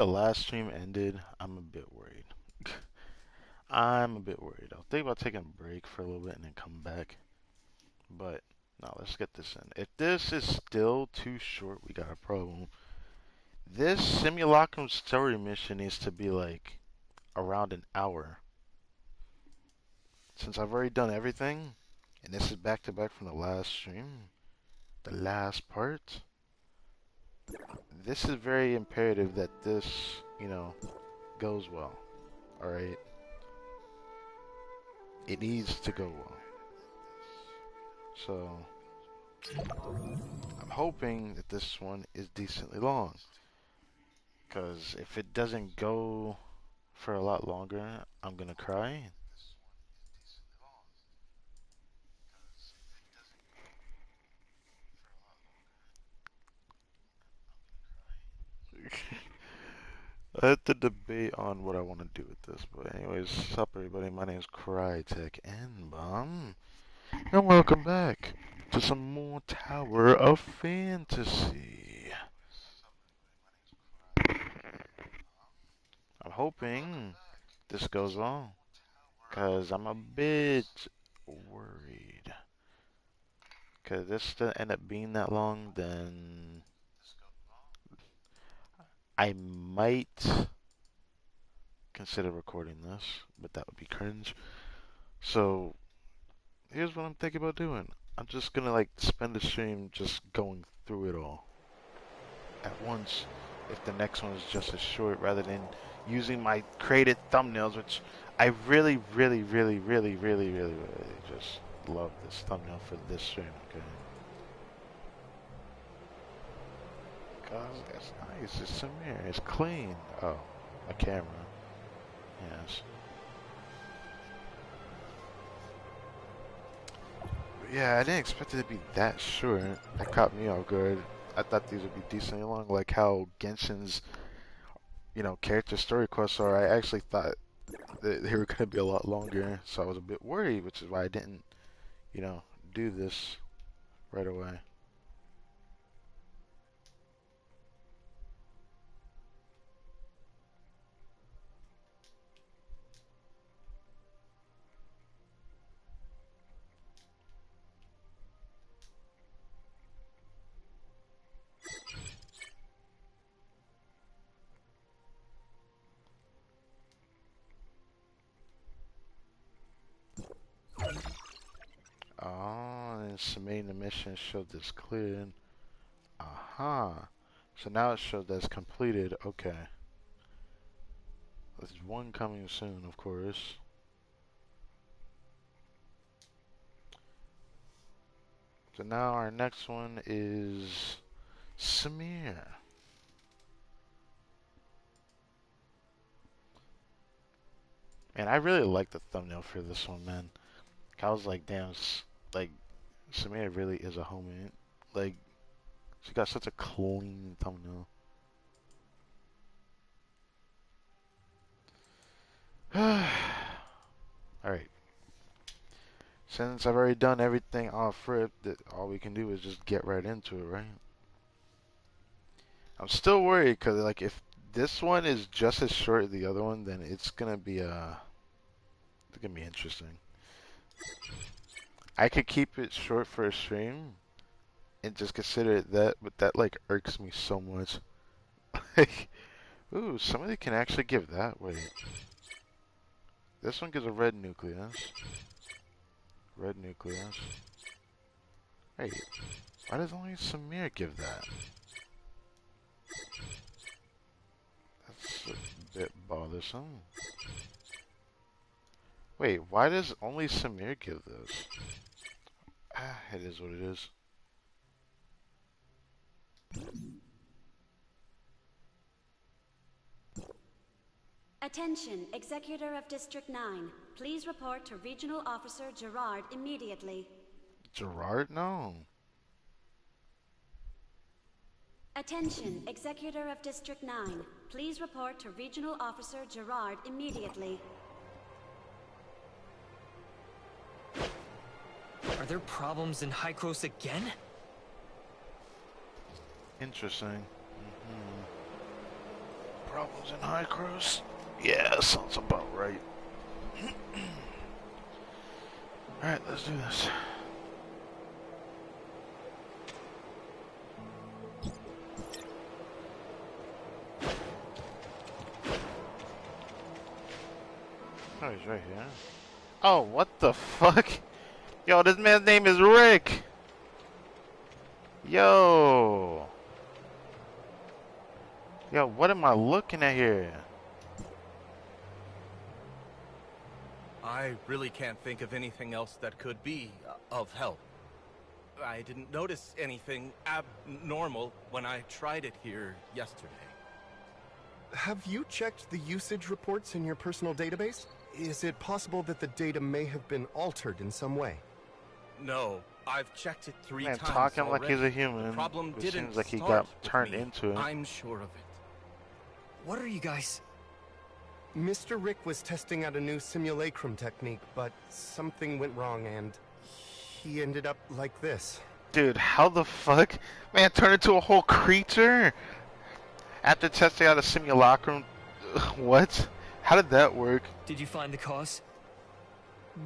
The last stream ended, I'm a bit worried. I'm a bit worried. I'll think about taking a break for a little bit and then come back. But no, let's get this in. If this is still too short, we got a problem. This Simulacrum story mission needs to be like around an hour. Since I've already done everything, and this is back to back from the last stream, the last part, this is very imperative that this, goes well. Alright? It needs to go well. So, I'm hoping that this one is decently long. Because if it doesn't go for a lot longer, I'm gonna cry. I have to debate on what I want to do with this. But anyways, what's up everybody? My name is Crytek and and welcome back to some more Tower of Fantasy. I'm hoping this goes on, because I'm a bit worried. Because this doesn't end up being that long, then I might consider recording this, but that would be cringe. So, here's what I'm thinking about doing. I'm just gonna like spend the stream just going through it all at once if the next one is just as short rather than using my created thumbnails, which I really just love this thumbnail for this stream, okay? God, that's nice. It's Samir. It's clean. Oh, my camera. Yes. But yeah, I didn't expect it to be that short. That caught me off guard. I thought these would be decently long, like how Genshin's, character story quests are. I actually thought that they were going to be a lot longer, so I was a bit worried, which is why I didn't, you know, do this right away. Oh, and submitting the mission showed this cleared. Aha. So now it showed that's completed. Okay. There's one coming soon, of course. So now our next one is Samir. And I really like the thumbnail for this one, man. I was like, damn, like, Samir really is a homie. Like, she got such a clean thumbnail. Alright. Since I've already done everything off rip, that all we can do is just get right into it, right? I'm still worried because, like, if this one is just as short as the other one, then it's gonna be interesting. I could keep it short for a stream and just consider it that, but that like irks me so much. Like, ooh, somebody can actually give that. Wait, this one gives a red nucleus. Red nucleus. Wait, why does only Samir give that? That's a bit bothersome. Wait, why does only Samir give this? Ah, it is what it is. Attention, Executor of District 9. Please report to Regional Officer Gerard immediately. Gerard? No. Attention, Executor of District 9. Please report to Regional Officer Gerard immediately. Are there problems in Hykros again? Interesting. problems in high cross? Yeah, sounds about right. Alright, let's do this. Oh, he's right here. Oh, what the fuck? Yo, this man's name is Rick! Yo! Yo, what am I looking at here? I really can't think of anything else that could be of help. I didn't notice anything abnormal when I tried it here yesterday. Have you checked the usage reports in your personal database? Is it possible that the data may have been altered in some way? No, I've checked it 3 Man, times talking already. like he's a human. The problem It didn't seems like he start got with turned me. into it. I'm sure of it. What are you guys? Mr. Rick was testing out a new simulacrum technique, but something went wrong and he ended up like this. Dude, how the fuck? Man, turned into a whole creature? After testing out a simulacrum? What? How did that work? Did you find the cause?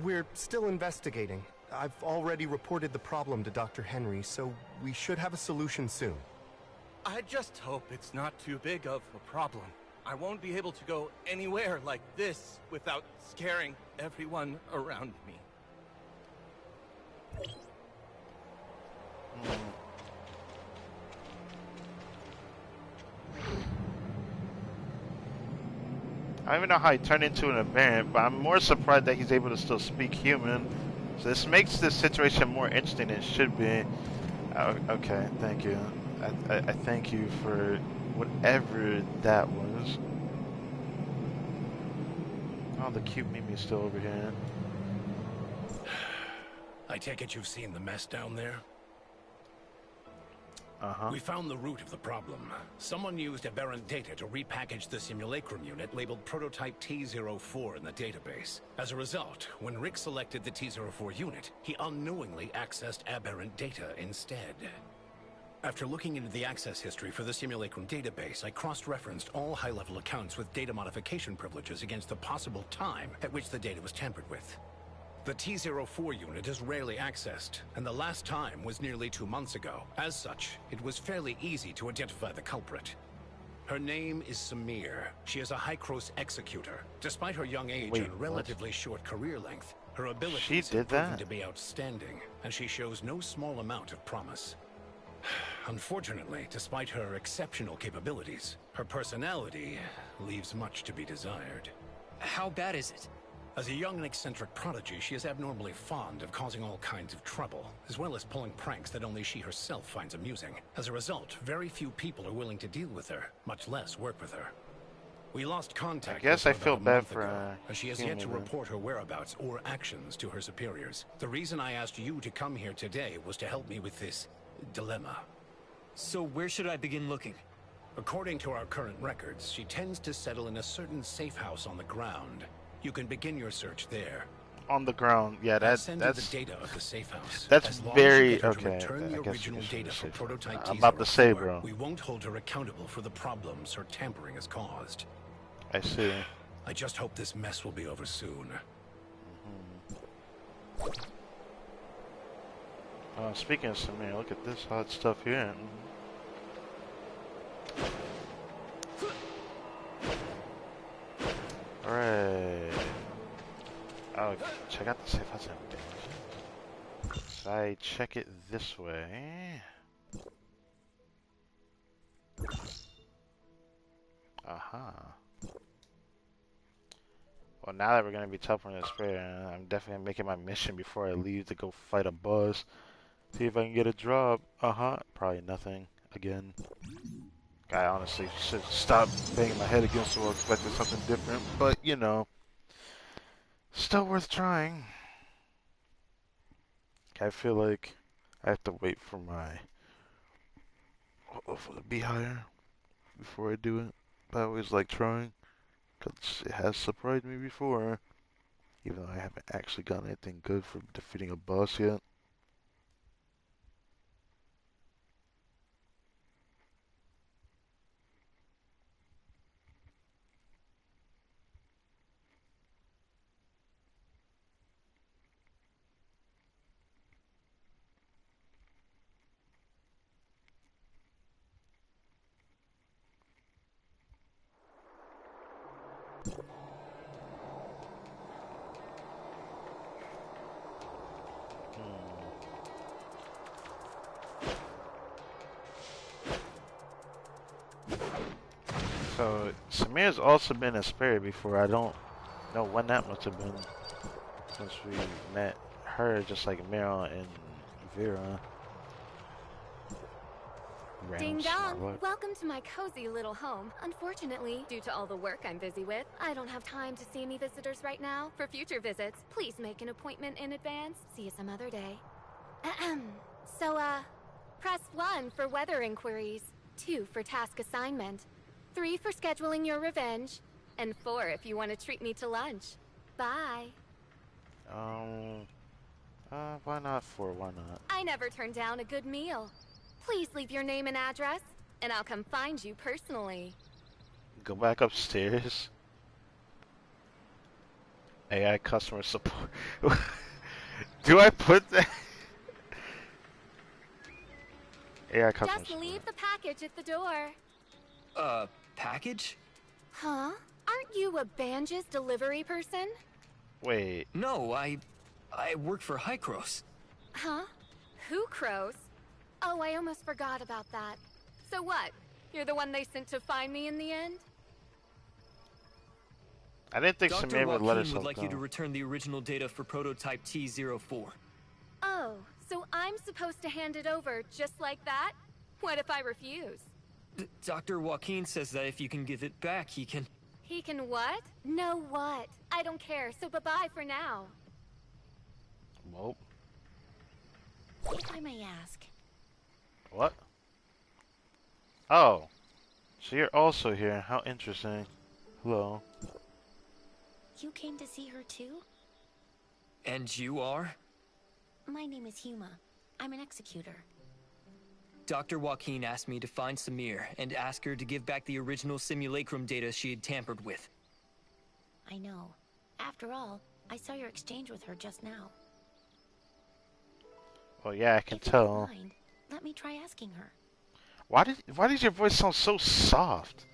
We're still investigating. I've already reported the problem to Dr. Henry, so we should have a solution soon. I just hope it's not too big of a problem. I won't be able to go anywhere like this without scaring everyone around me. I don't even know how he turned into an variant, but I'm more surprised that he's able to still speak human. So this makes this situation more interesting than it should be. Okay, thank you. I thank you for whatever that was. Oh, the cute Mimi's still over here. I take it you've seen the mess down there? Uh-huh. We found the root of the problem. Someone used aberrant data to repackage the Simulacrum unit labeled Prototype T04 in the database. As a result, when Rick selected the T04 unit, he unknowingly accessed aberrant data instead. After looking into the access history for the Simulacrum database, I cross-referenced all high-level accounts with data modification privileges against the possible time at which the data was tampered with. The T04 unit is rarely accessed, and the last time was nearly 2 months ago. As such, it was fairly easy to identify the culprit. Her name is Samir. She is a High-Cross executor. Despite her young age and relatively short career length, her abilities have proven to be outstanding, and she shows no small amount of promise. Unfortunately, despite her exceptional capabilities, her personality leaves much to be desired. How bad is it? As a young and eccentric prodigy, she is abnormally fond of causing all kinds of trouble, as well as pulling pranks that only she herself finds amusing. As a result, very few people are willing to deal with her, much less work with her. We lost contact. I guess I feel bad for her, as she has yet to report her whereabouts or actions to her superiors. The reason I asked you to come here today was to help me with this dilemma. So where should I begin looking? According to our current records, she tends to settle in a certain safe house on the ground. You can begin your search there. On the ground, yeah, that's the data of the safe house. That's very okay. Return the I guess original data for prototype I'm about to say, T04, bro. we won't hold her accountable for the problems her tampering has caused. I see. I just hope this mess will be over soon. Speaking of Samir, look at this hot stuff here. Alright. Oh, check out the safe house and everything. So I check it this way. Aha. Well, now that we're gonna be teleporting to spare, I'm definitely making my mission before I leave to go fight a boss. See if I can get a drop. Probably nothing. Again. I honestly should stop banging my head against the wall expecting something different, but you know, still worth trying. I feel like I have to wait for my for the be higher before I do it. But I always like trying because it has surprised me before, even though I haven't actually gotten anything good for defeating a boss yet. So Samir's also been a spirit before. I don't know when that must have been since we met her, just like Mira and Vera. Ding Random dong! Starbucks. Welcome to my cozy little home. Unfortunately, due to all the work I'm busy with, I don't have time to see any visitors right now. For future visits, please make an appointment in advance. See you some other day. Ahem. So, press 1 for weather inquiries, 2 for task assignment, 3 for scheduling your revenge, and 4 if you want to treat me to lunch. Bye. Why not 4? Why not? I never turn down a good meal. Please leave your name and address, and I'll come find you personally. Go back upstairs. AI customer support. Do I put that? AI customer Just support. leave the package at the door. Package? Huh? Aren't you a Banja's delivery person? Wait. No, I work for Hycros. Huh? Who crows? Oh, I almost forgot about that. So what? You're the one they sent to find me in the end? I didn't think Dr. Samir would let Joaquin herself would like go. you to return the original data for prototype T04. Oh, so I'm supposed to hand it over just like that? What if I refuse? Dr. Joaquin says that if you can give it back, he can... He can what? No what? I don't care, so bye-bye for now. Well, If I may ask, what? Oh. So you're also here. How interesting. Hello. you came to see her too? And you are? My name is Huma. I'm an executor. Dr. Joaquin asked me to find Samir and ask her to give back the original Simulacrum data she had tampered with. I know. After all, I saw your exchange with her just now. Well, yeah, I can If you tell. don't mind, let me try asking her. Why does your voice sound so soft?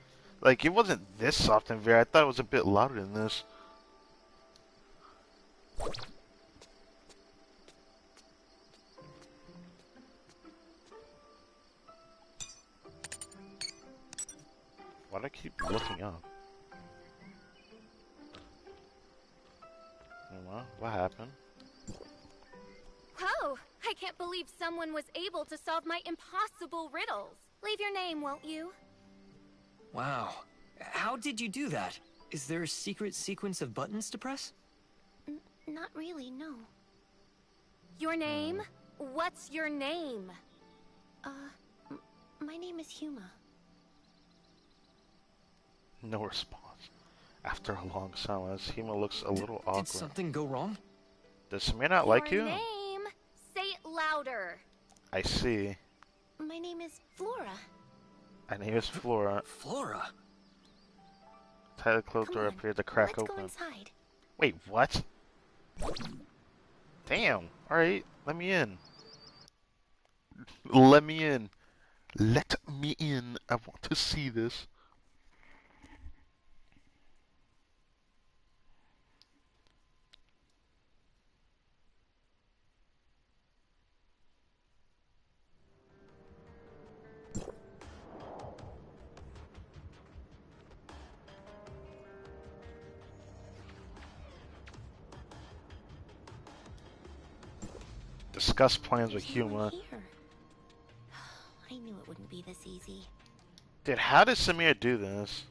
Like, it wasn't this soft in Vera. I thought it was a bit louder than this. Why do I keep looking up? Well, what happened? Whoa! I can't believe someone was able to solve my impossible riddles. Leave your name, won't you? Wow. How did you do that? Is there a secret sequence of buttons to press? Not really, no. Your name? What's your name? My name is Huma. No response. After a long silence, Hima looks a little awkward. Did something go wrong? Does Samir not like Your you? name? Say it louder. I see. My name is Flora. And here's Flora. Flora? Tightly closed Come door on, appeared to crack let's go open. inside. Wait, what? Damn. Alright, let me in. Let me in. Let me in. I want to see this. Discuss plans with There's no one Huma. here. I knew it wouldn't be this easy. Dude, how did Samir do this?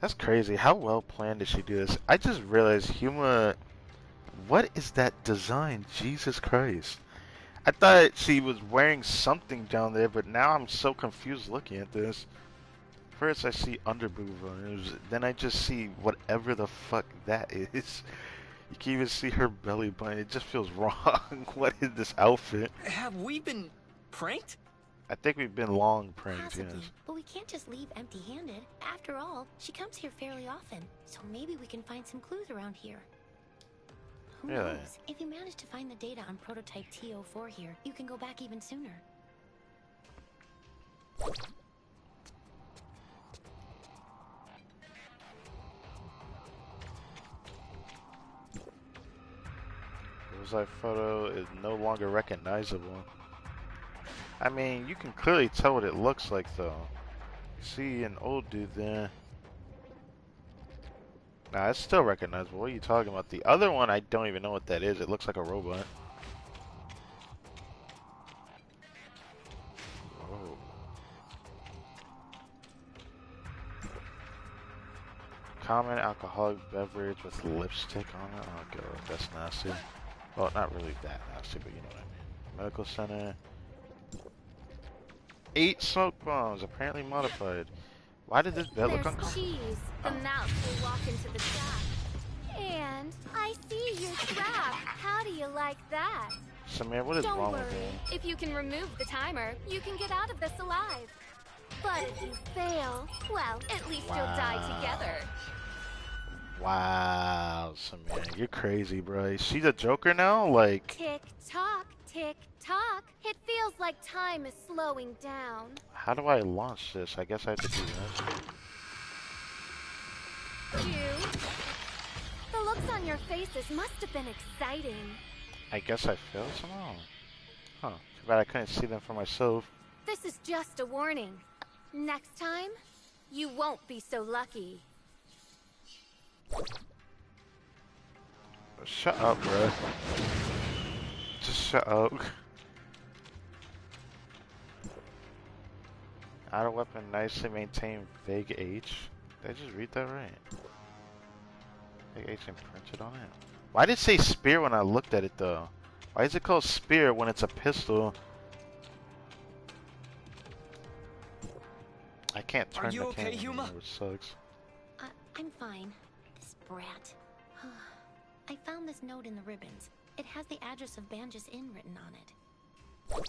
That's crazy. How well planned did she do this? I just realized Huma... What is that design? Jesus Christ. I thought she was wearing something down there, but now I'm so confused looking at this. First I see underboob runners, then I just see whatever the fuck that is. You can even see her belly button. It just feels wrong. What is this outfit? Have we been pranked? I think we've been long pranked, Possibly, yes. but we can't just leave empty-handed. After all, she comes here fairly often, so maybe we can find some clues around here. Who Really? knows? If you manage to find the data on prototype T04 here, you can go back even sooner. Bullseye photo is no longer recognizable. I mean, you can clearly tell what it looks like, though. See an old dude there. Nah, it's still recognizable. What are you talking about? The other one, I don't even know what that is. It looks like a robot. Whoa. Common alcoholic beverage with lipstick on it. Oh god, that's nasty. Well, not really that nasty, but you know what I mean. Medical center. 8 smoke bombs, apparently modified. Why did this bed look There's uncomfortable? cheese. The mouse will walk into the trap. And I see your trap. How do you like that? Samir, what is Don't wrong worry. with me? If you can remove the timer, you can get out of this alive. But if you fail, well, at least you'll die together. Wow, Samir, you're crazy, bro. Is she the Joker now? Like, Tick tock, tick tock. It feels like time is slowing down. how do I launch this? I guess I have to do this. You? The looks on your faces must have been exciting. I guess I failed somehow. Huh. Too bad I couldn't see them for myself. This is just a warning. Next time, you won't be so lucky. Shut up, bro. Just shut up. Auto weapon nicely maintain vague H. Did I just read that right? Vague H imprinted on it. Why did it say spear when I looked at it though? Why is it called spear when it's a pistol? I can't turn Are you the okay, camera, Huma? which sucks. I'm fine. This brat. I found this note in the ribbons. It has the address of Banjas Inn written on it.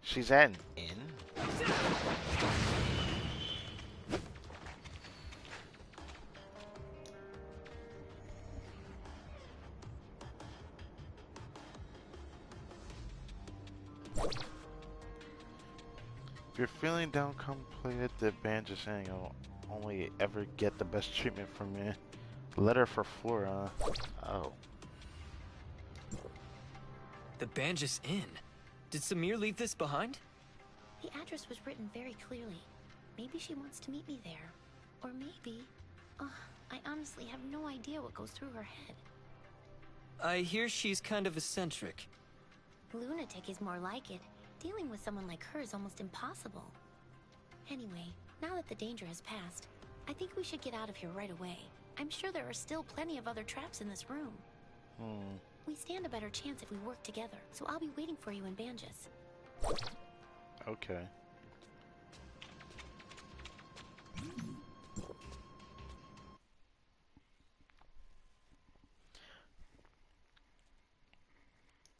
She's at an inn? If you're feeling down, come play at the Banjas Inn. You'll only ever get the best treatment from me. Letter for Flora. Oh. The Banjas Inn. Did Samir leave this behind? The address was written very clearly. Maybe she wants to meet me there. Or maybe... I honestly have no idea what goes through her head. I hear she's kind of eccentric. Lunatic is more like it. Dealing with someone like her is almost impossible. Anyway, now that the danger has passed, I think we should get out of here right away. I'm sure there are still plenty of other traps in this room. We stand a better chance if we work together, so I'll be waiting for you in Banjas. Okay.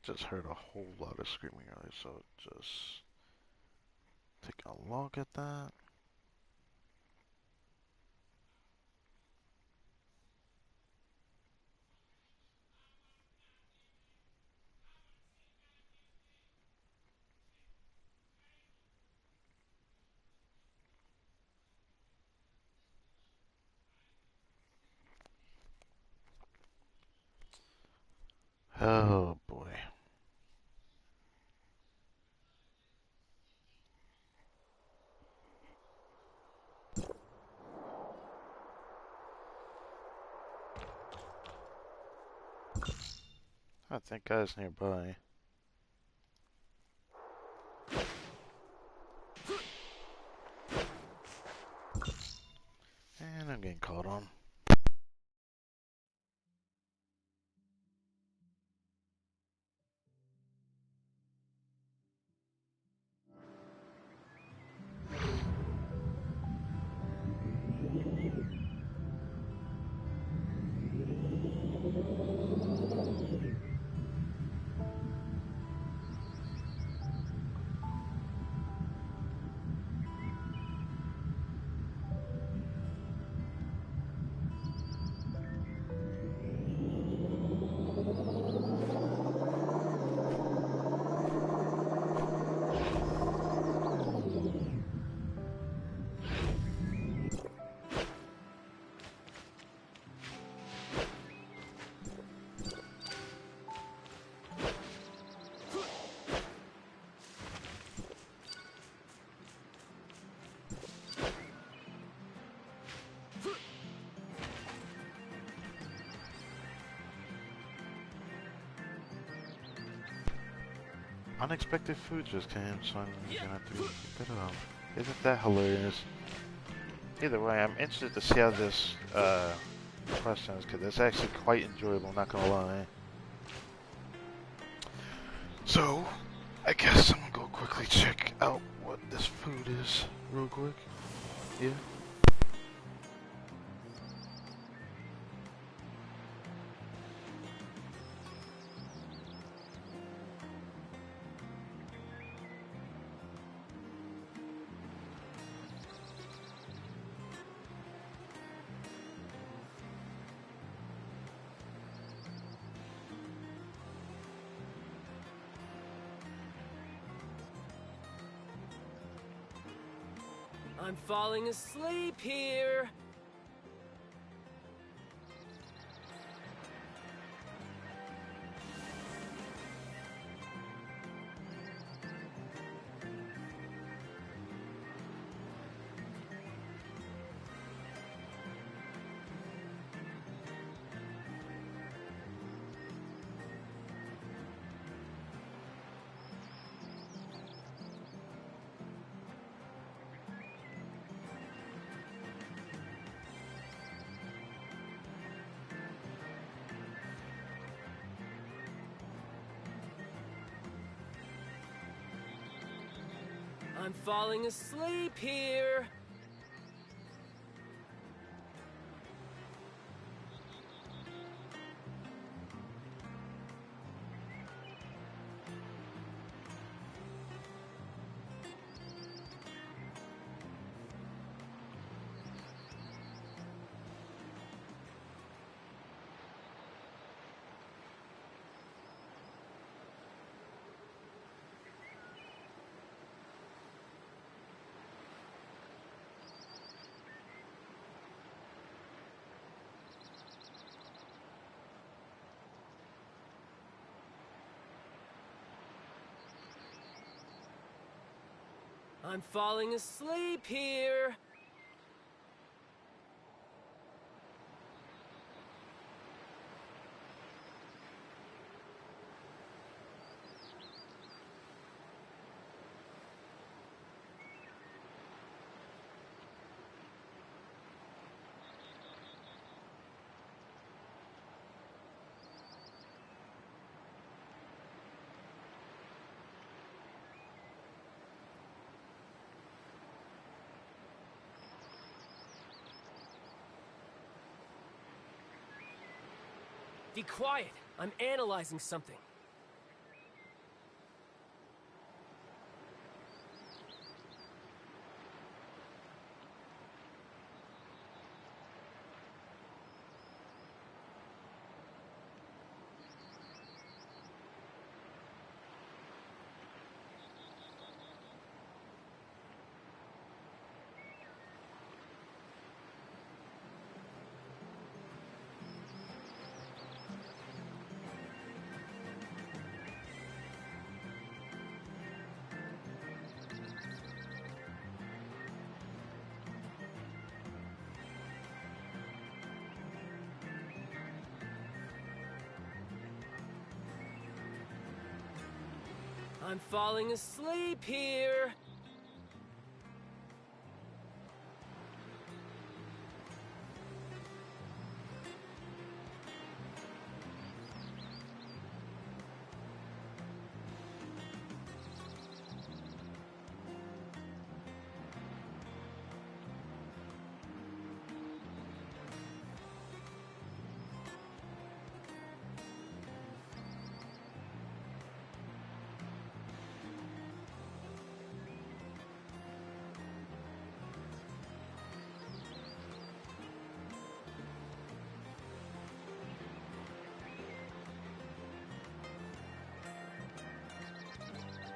Just heard a whole lot of screaming earlier, so just take a look at that. Oh boy. I think guys nearby. And I'm getting called on. unexpected food just came, so I'm gonna have to go pick that up. Isn't that hilarious? Either way, I'm interested to see how this question is, because it's actually quite enjoyable, not gonna lie. So, I guess I'm gonna go quickly check out what this food is, real quick. Yeah. I'm falling asleep here. I'm falling asleep here. I'm falling asleep here. Be quiet. I'm analyzing something. I'm falling asleep here.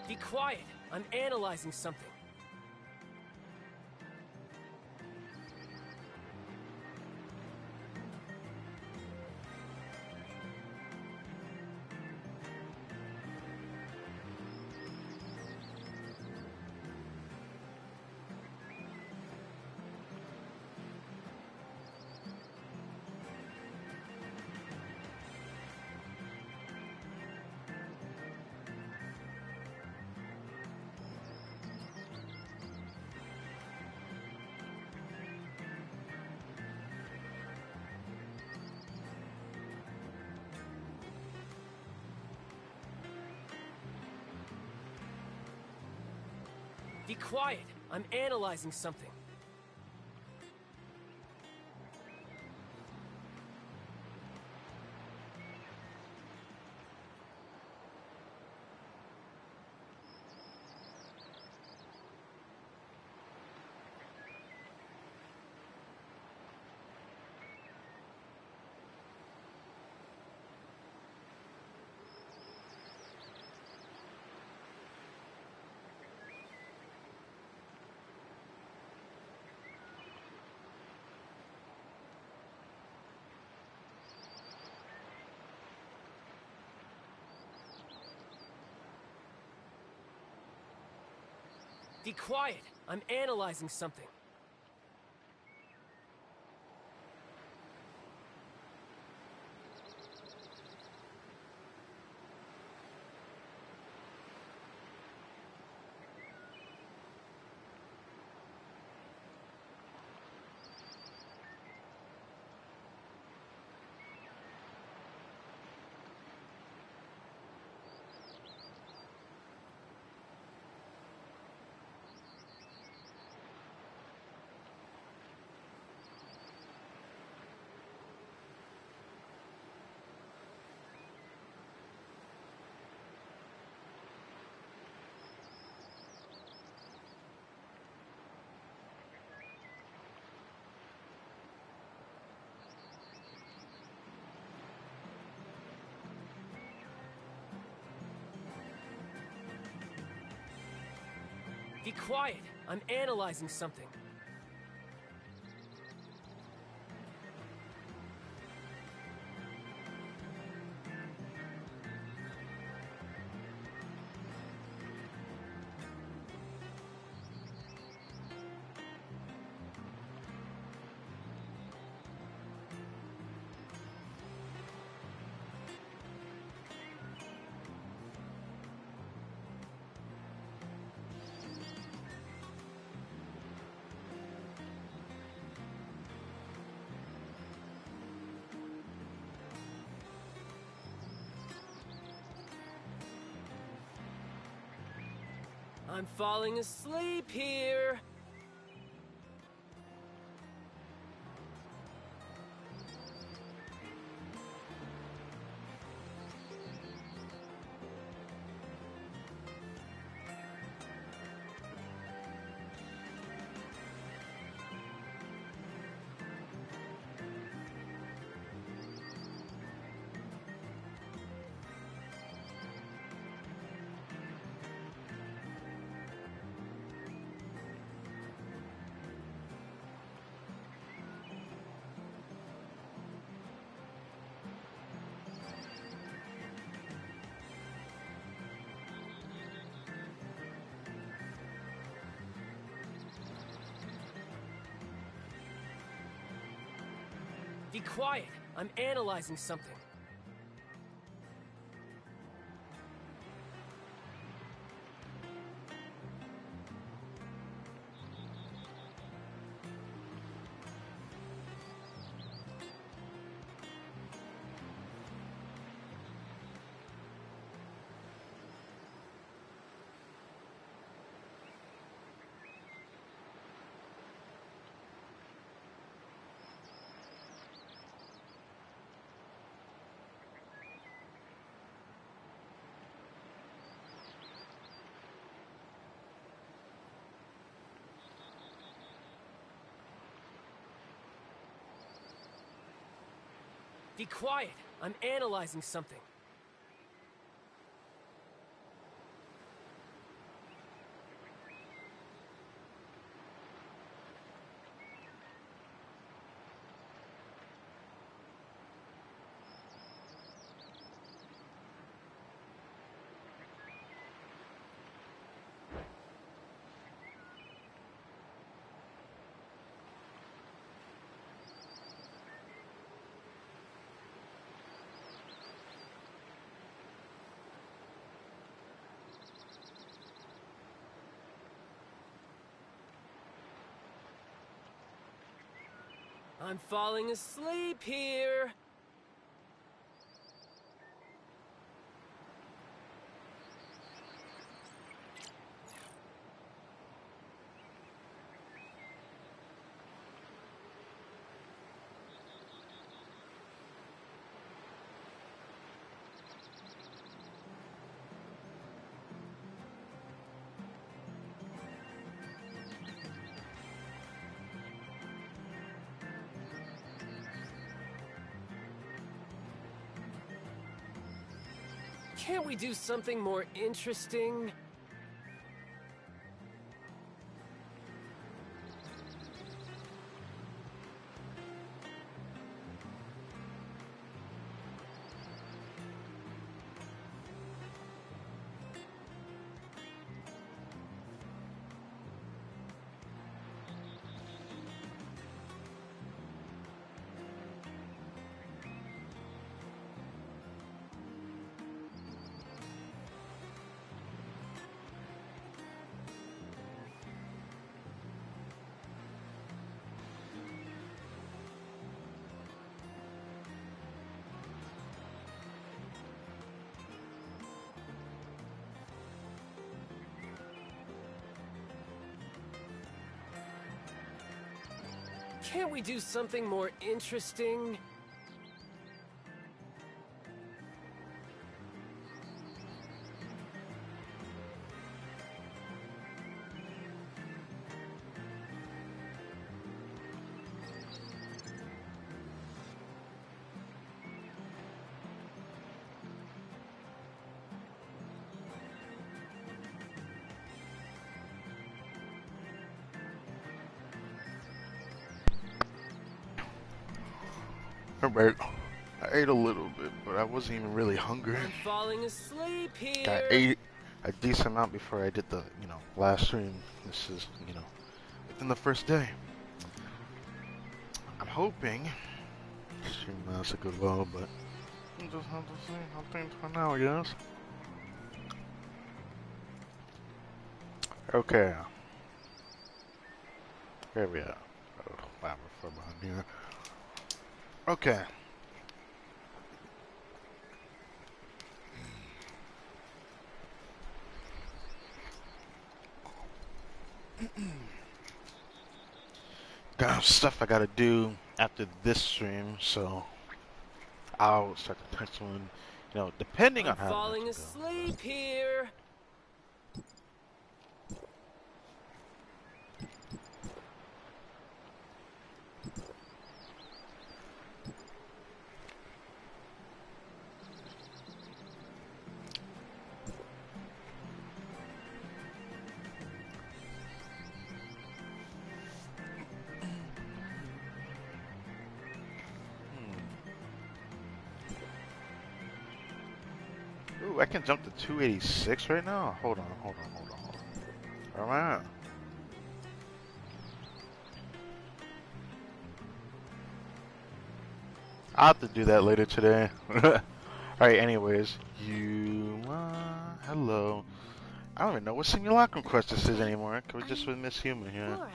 Be quiet. I'm analyzing something. Be quiet. I'm analyzing something. Be quiet. I'm analyzing something. Be quiet. I'm analyzing something. I'm falling asleep here. Be quiet. I'm analyzing something. Be quiet. I'm analyzing something. I'm falling asleep here. Can't we do something more interesting? Can't we do something more interesting? Alright, I ate a little bit, but I wasn't even really hungry. I'm falling asleep I here. ate a decent amount before I did the, last stream. This is, within the first day. I'm hoping stream lasts a good while, but we'll just have to see how things turn out, I guess. Okay. Here we are. Oh, wow, we're far behind here. Okay. Got stuff I gotta do after this stream, so I'll start the next one. Depending I'm on how falling the next one asleep here. Ooh, I can jump to 286 right now? Hold on. Where am I at? I'll have to do that later today. Alright, anyways. Hello. I don't even know what Simulacrum quest this is anymore. Can we just with Miss Human here? Flora.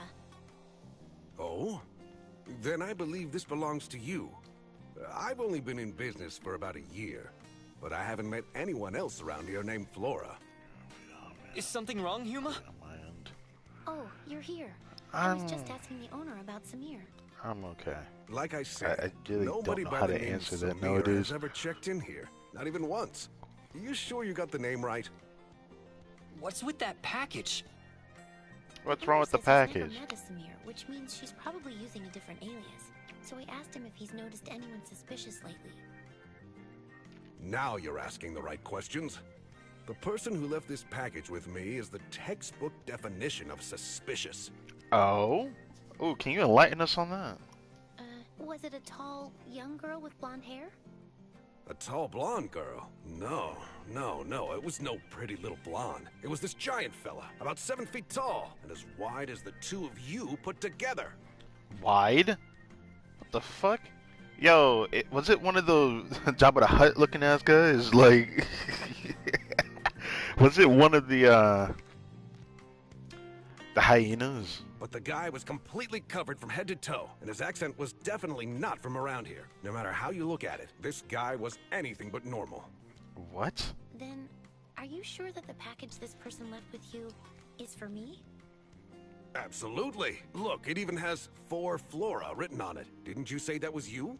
Oh? Then I believe this belongs to you. I've only been in business for about a year, but I haven't met anyone else around here named Flora. Is something wrong, Huma? Oh, you're here. I was just asking the owner about Samir. I'm okay. Like I said, I really nobody don't know by how the to name answer that Samir nowadays. has ever checked in here. Not even once. Are you sure you got the name right? What's with that package? What's wrong with the He's package? never met a Samir, which means she's probably using a different alias. So we asked him if he's noticed anyone suspicious lately. Now you're asking the right questions. The person who left this package with me is the textbook definition of suspicious. Oh? Ooh, can you enlighten us on that? Was it a tall, young girl with blonde hair? A tall blonde girl? No. It was no pretty little blonde. It was this giant fella, about 7 feet tall, and as wide as the two of you put together. Wide? What the fuck? Yo, was it one of those Jabba the Hutt looking ass guys? Like, was it one of the hyenas? But the guy was completely covered from head to toe, and his accent was definitely not from around here. No matter how you look at it, this guy was anything but normal. What? Then, are you sure that the package this person left with you is for me? Absolutely. Look, it even has "For Flora" written on it. Didn't you say that was you?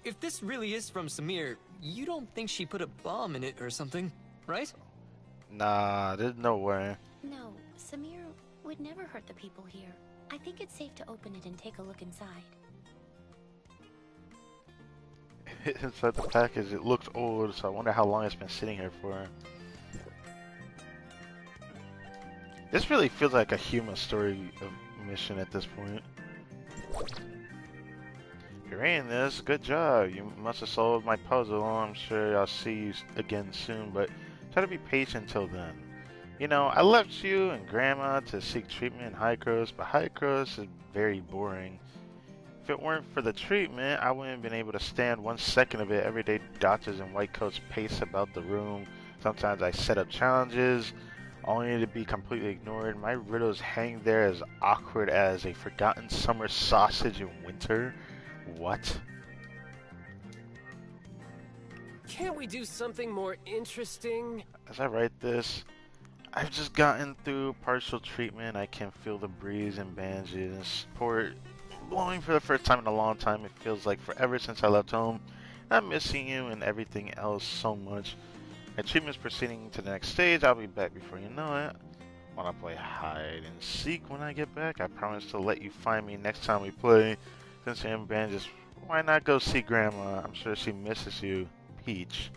If this really is from Samir, you don't think she put a bomb in it or something, right? Nah, there's no way. No, Samir would never hurt the people here. I think it's safe to open it and take a look inside. inside the package. It looks old, so I wonder how long it's been sitting here for. This really feels like a human story of mission at this point. You're in this. Good job. You must have solved my puzzle. I'm sure I'll see you again soon, but try to be patient till then. You know, I left you and Grandma to seek treatment in Hycross, but Hycross is very boring. If it weren't for the treatment, I wouldn't have been able to stand 1 second of it. Everyday doctors in white coats pace about the room. Sometimes I set up challenges, only to be completely ignored. My riddles hang there as awkward as a forgotten summer sausage in winter. What? Can't we do something more interesting? As I write this, I've just gotten through partial treatment. I can feel the breeze and bandages. Port blowing for the first time in a long time. It feels like forever since I left home. I'm missing you and everything else so much. My treatment's proceeding to the next stage. I'll be back before you know it. Wanna play hide and seek when I get back? I promise to let you find me next time we play. Since you're in bandages, why not go see Grandma? I'm sure she misses you. Peach.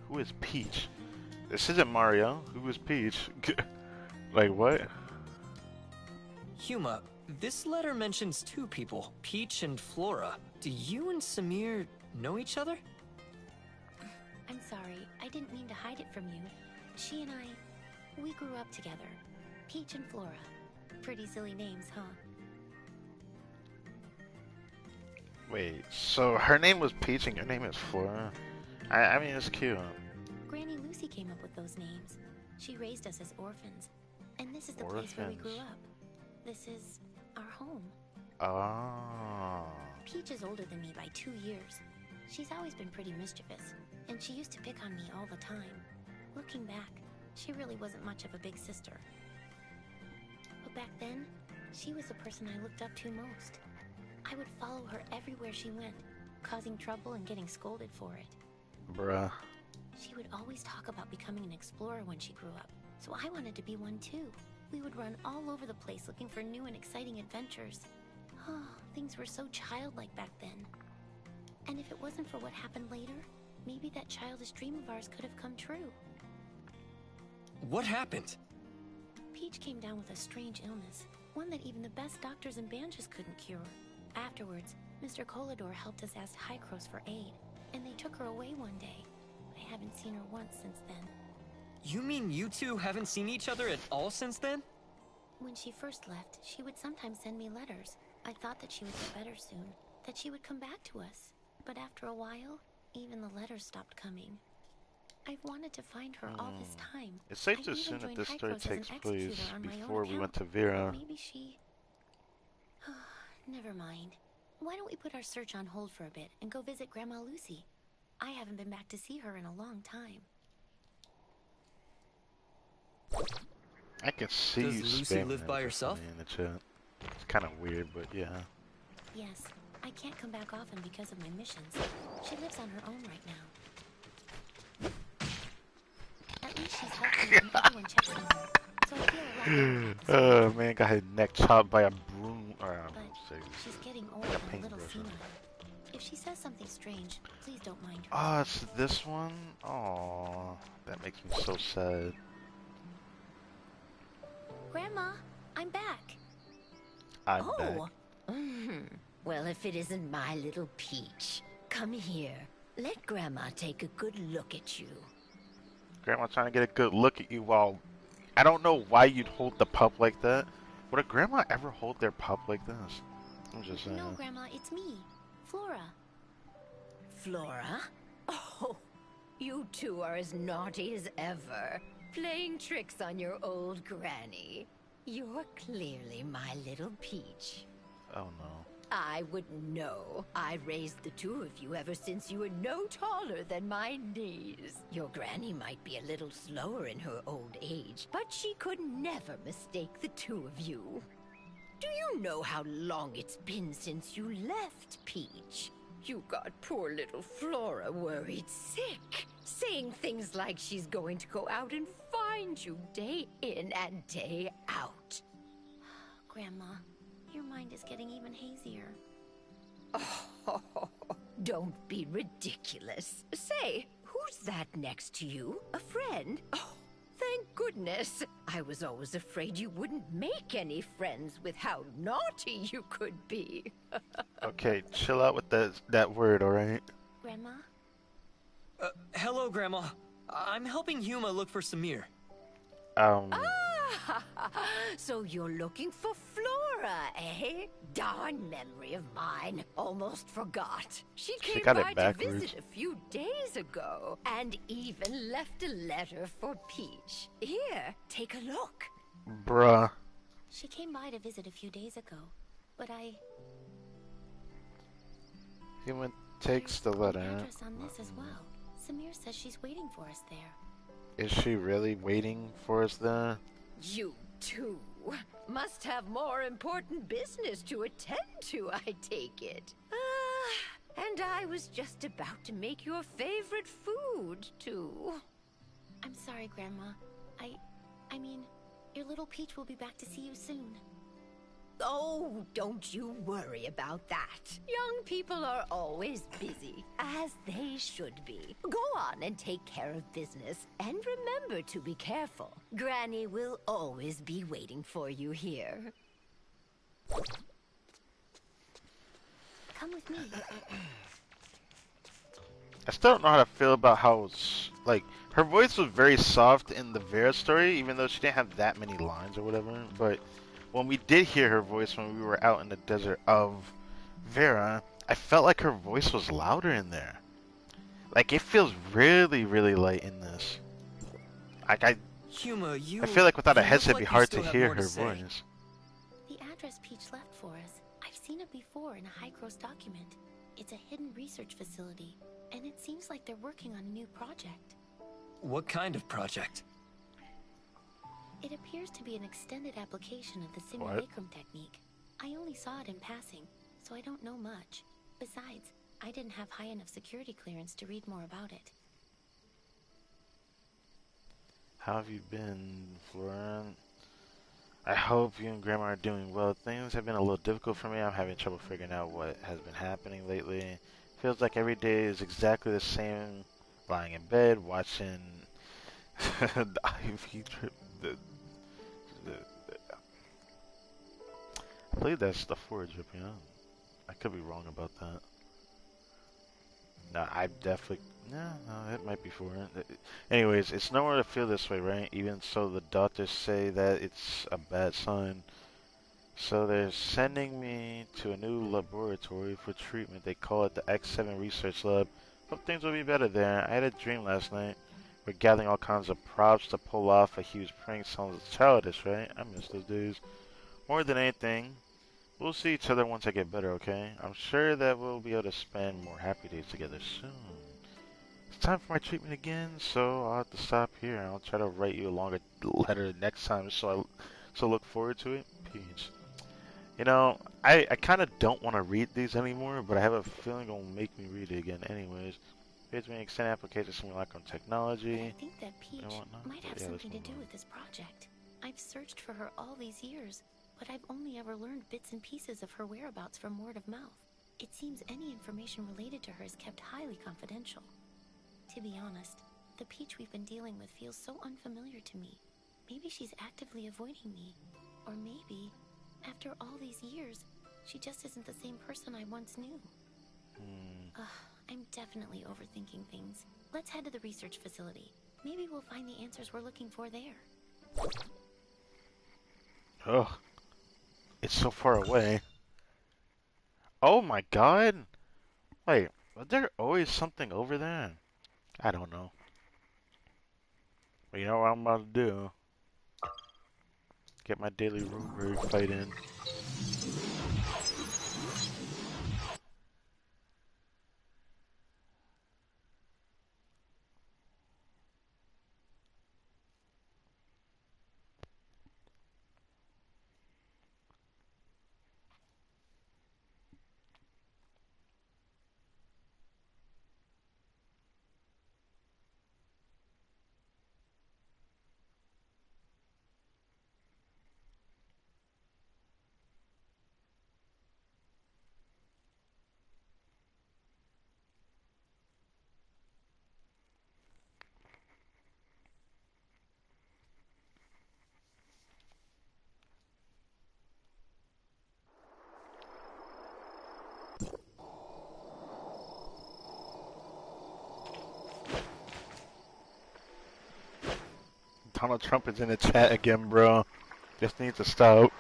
Who is Peach? This isn't Mario. Who is Peach? Like what? Huma, this letter mentions two people, Peach and Flora. Do you and Samir know each other? I'm sorry, I didn't mean to hide it from you. She and we grew up together. Peach and Flora. Pretty silly names, huh? Wait, so her name was Peach and your name is Flora? I mean, it's cute. Granny Lucy came up with those names. She raised us as orphans. And this is the place where we grew up. This is our home. Oh. Peach is older than me by 2 years. She's always been pretty mischievous, and she used to pick on me all the time. Looking back, she really wasn't much of a big sister. But back then, she was the person I looked up to most. I would follow her everywhere she went, causing trouble and getting scolded for it. Bruh. She would always talk about becoming an explorer when she grew up, so I wanted to be one too. We would run all over the place looking for new and exciting adventures. Oh, things were so childlike back then. And if it wasn't for what happened later, maybe that childish dream of ours could have come true. What happened? Peach came down with a strange illness, one that even the best doctors and bandages couldn't cure. Afterwards, Mr. Colador helped us ask Hycross for aid, and they took her away one day. I haven't seen her once since then. You mean you two haven't seen each other at all since then? When she first left, she would sometimes send me letters. I thought that she would get better soon, that she would come back to us. But after a while, even the letters stopped coming. I've wanted to find her all this time. It's safe to assume that this story takes place before we went to Vera. Maybe she... Never mind. Why don't we put our search on hold for a bit and go visit Grandma Lucy? I haven't been back to see her in a long time. I can see Does you Lucy spamming live by that herself? in the chat. It's kind of weird, but yeah. Yes, I can't come back often because of my missions. She lives on her own right now. At least she's healthy and everyone checks on her. So I feel a lot better. Oh man, got his neck chopped by a broom. But she's getting old and a little senile. If she says something strange, please don't mind her. Oh, it's this one? Oh, that makes me so sad. Grandma, I'm back. I'm back. Well, if it isn't my little Peach. Come here. Let Grandma take a good look at you. Grandma trying to get a good look at you while... I don't know why you'd hold the pup like that. Would a grandma ever hold their pup like this? I'm just saying. No, Grandma, it's me. Flora. Flora? Oh, you two are as naughty as ever. Playing tricks on your old granny. You're clearly my little Peach. Oh no. I wouldn't know. I raised the two of you ever since you were no taller than my knees. Your granny might be a little slower in her old age, but she could never mistake the two of you. Do you know how long it's been since you left, Peach? You got poor little Flora worried sick, saying things like she's going to go out and find you day in and day out. Grandma, your mind is getting even hazier. Oh, Don't be ridiculous. Say, who's that next to you? A friend? Oh, thank goodness. I was always afraid you wouldn't make any friends with how naughty you could be. Okay, chill out with that word, alright? Grandma? Hello, Grandma. I'm helping Yuma look for Samir. Ah, so you're looking for Flora, eh? Darn memory of mine. Almost forgot. She came got it by to backwards. visit a few days ago, and even left a letter for Peach. Here, take a look. Bruh. She came by to visit a few days ago, but Human takes the There's letter. an address on this as well. Samir says she's waiting for us there. Is she really waiting for us there? You too. Must have more important business to attend to, I take it. And I was just about to make your favorite food, too. I'm sorry, Grandma. I mean, your little Peach will be back to see you soon. Oh, don't you worry about that. Young people are always busy, as they should be. Go on and take care of business, and remember to be careful. Granny will always be waiting for you here. Come with me. I still don't know how to feel about how like her voice was very soft in the Vera story, even though she didn't have that many lines or whatever. But when we did hear her voice when we were out in the desert of Vera, I felt like her voice was louder in there. Like it feels really, really light in this. Like Yuma, I feel like without a you headset, look it'd be like you hard to still have hear more her say. voice. The address Peach left for us. I've seen it before in a High Gross document. It's a hidden research facility, and it seems like they're working on a new project. What kind of project? It appears to be an extended application of the Simulacrum technique. I only saw it in passing, so I don't know much. Besides, I didn't have high enough security clearance to read more about it. How have you been, Florian? I hope you and Grandma are doing well. Things have been a little difficult for me. I'm having trouble figuring out what has been happening lately. Feels like every day is exactly the same. Lying in bed, watching the IV trip. I believe that's the forge dripping out. I could be wrong about that. No, I definitely... No, it might be for it. Anyways, it's nowhere to feel this way, right? Even so, the doctors say that it's a bad sign. So they're sending me to a new laboratory for treatment. They call it the X7 Research Lab. Hope things will be better there. I had a dream last night. We're gathering all kinds of props to pull off a huge prank. Sounds childish, right? I miss those days. More than anything, we'll see each other once I get better, okay? I'm sure that we'll be able to spend more happy days together soon. It's time for my treatment again, so I'll have to stop here. I'll try to write you a longer letter next time, so look forward to it. Peace. You know, I kind of don't want to read these anymore, but I have a feeling it'll make me read it again anyways. Here's me extended application Simulacrum technology. I think that Peach might have something to do with this project. I've searched for her all these years, but I've only ever learned bits and pieces of her whereabouts from word of mouth. It seems any information related to her is kept highly confidential. To be honest, the Peach we've been dealing with feels so unfamiliar to me. Maybe she's actively avoiding me. Or maybe, after all these years, she just isn't the same person I once knew. I'm definitely overthinking things. Let's head to the research facility. Maybe we'll find the answers we're looking for there. Ugh. It's so far away. Oh my god! Wait, was there always something over there? I don't know. But you know what I'm about to do? Get my daily Roomberg fight in. Donald Trump is in the chat again, bro. This needs to stop.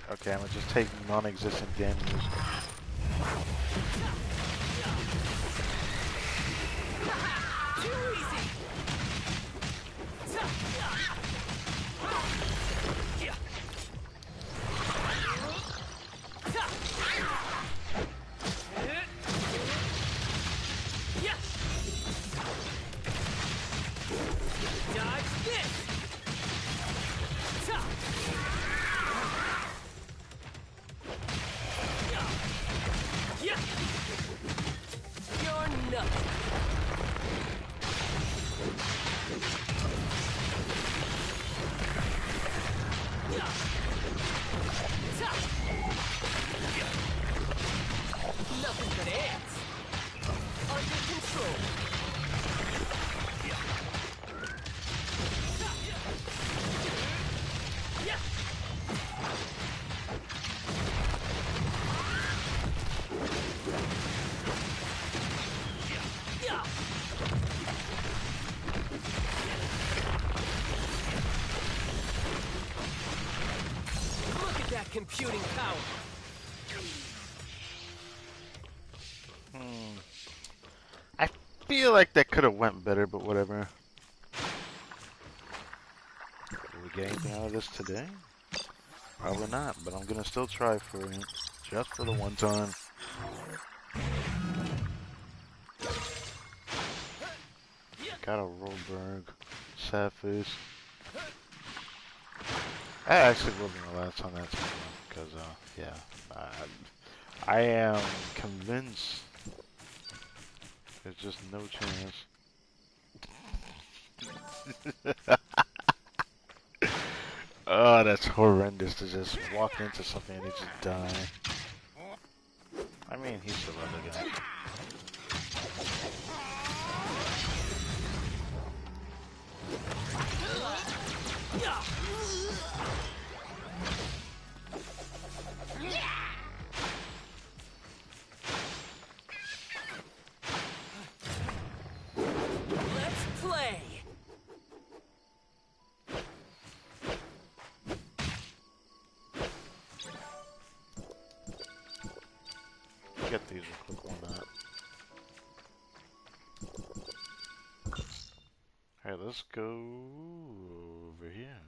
Okay, I'm gonna just take non-existent damage. Nothing but ants. Under control. Look at that computing power. I feel like that could have went better, but whatever. Did we get anything out of this today? Probably not, but I'm gonna still try for it. Just for the one time. Got a Rollberg. Sad face. That actually will be my last time that's because, yeah. I am convinced there's just no chance. Oh, that's horrendous to just walk into something and just die. I mean, he's still again. Let's play. Get these real quick on that. Alright, let's go over here.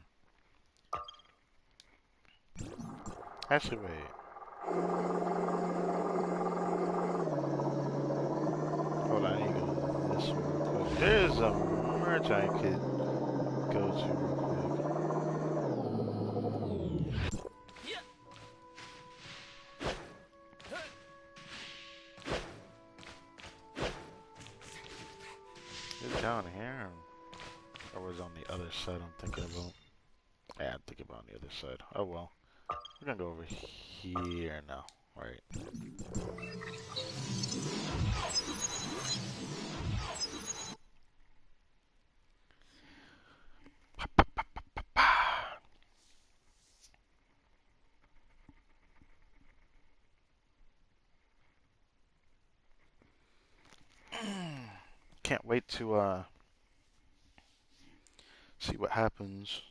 Actually, wait. Hold on, I need to go this one real quick. There's a merch I could go to real quick. Is it down here? Or was it on the other side I'm thinking about? Yeah, I'm thinking about on the other side. Oh well. We're gonna go over here now. Alright. Can't wait to see what happens.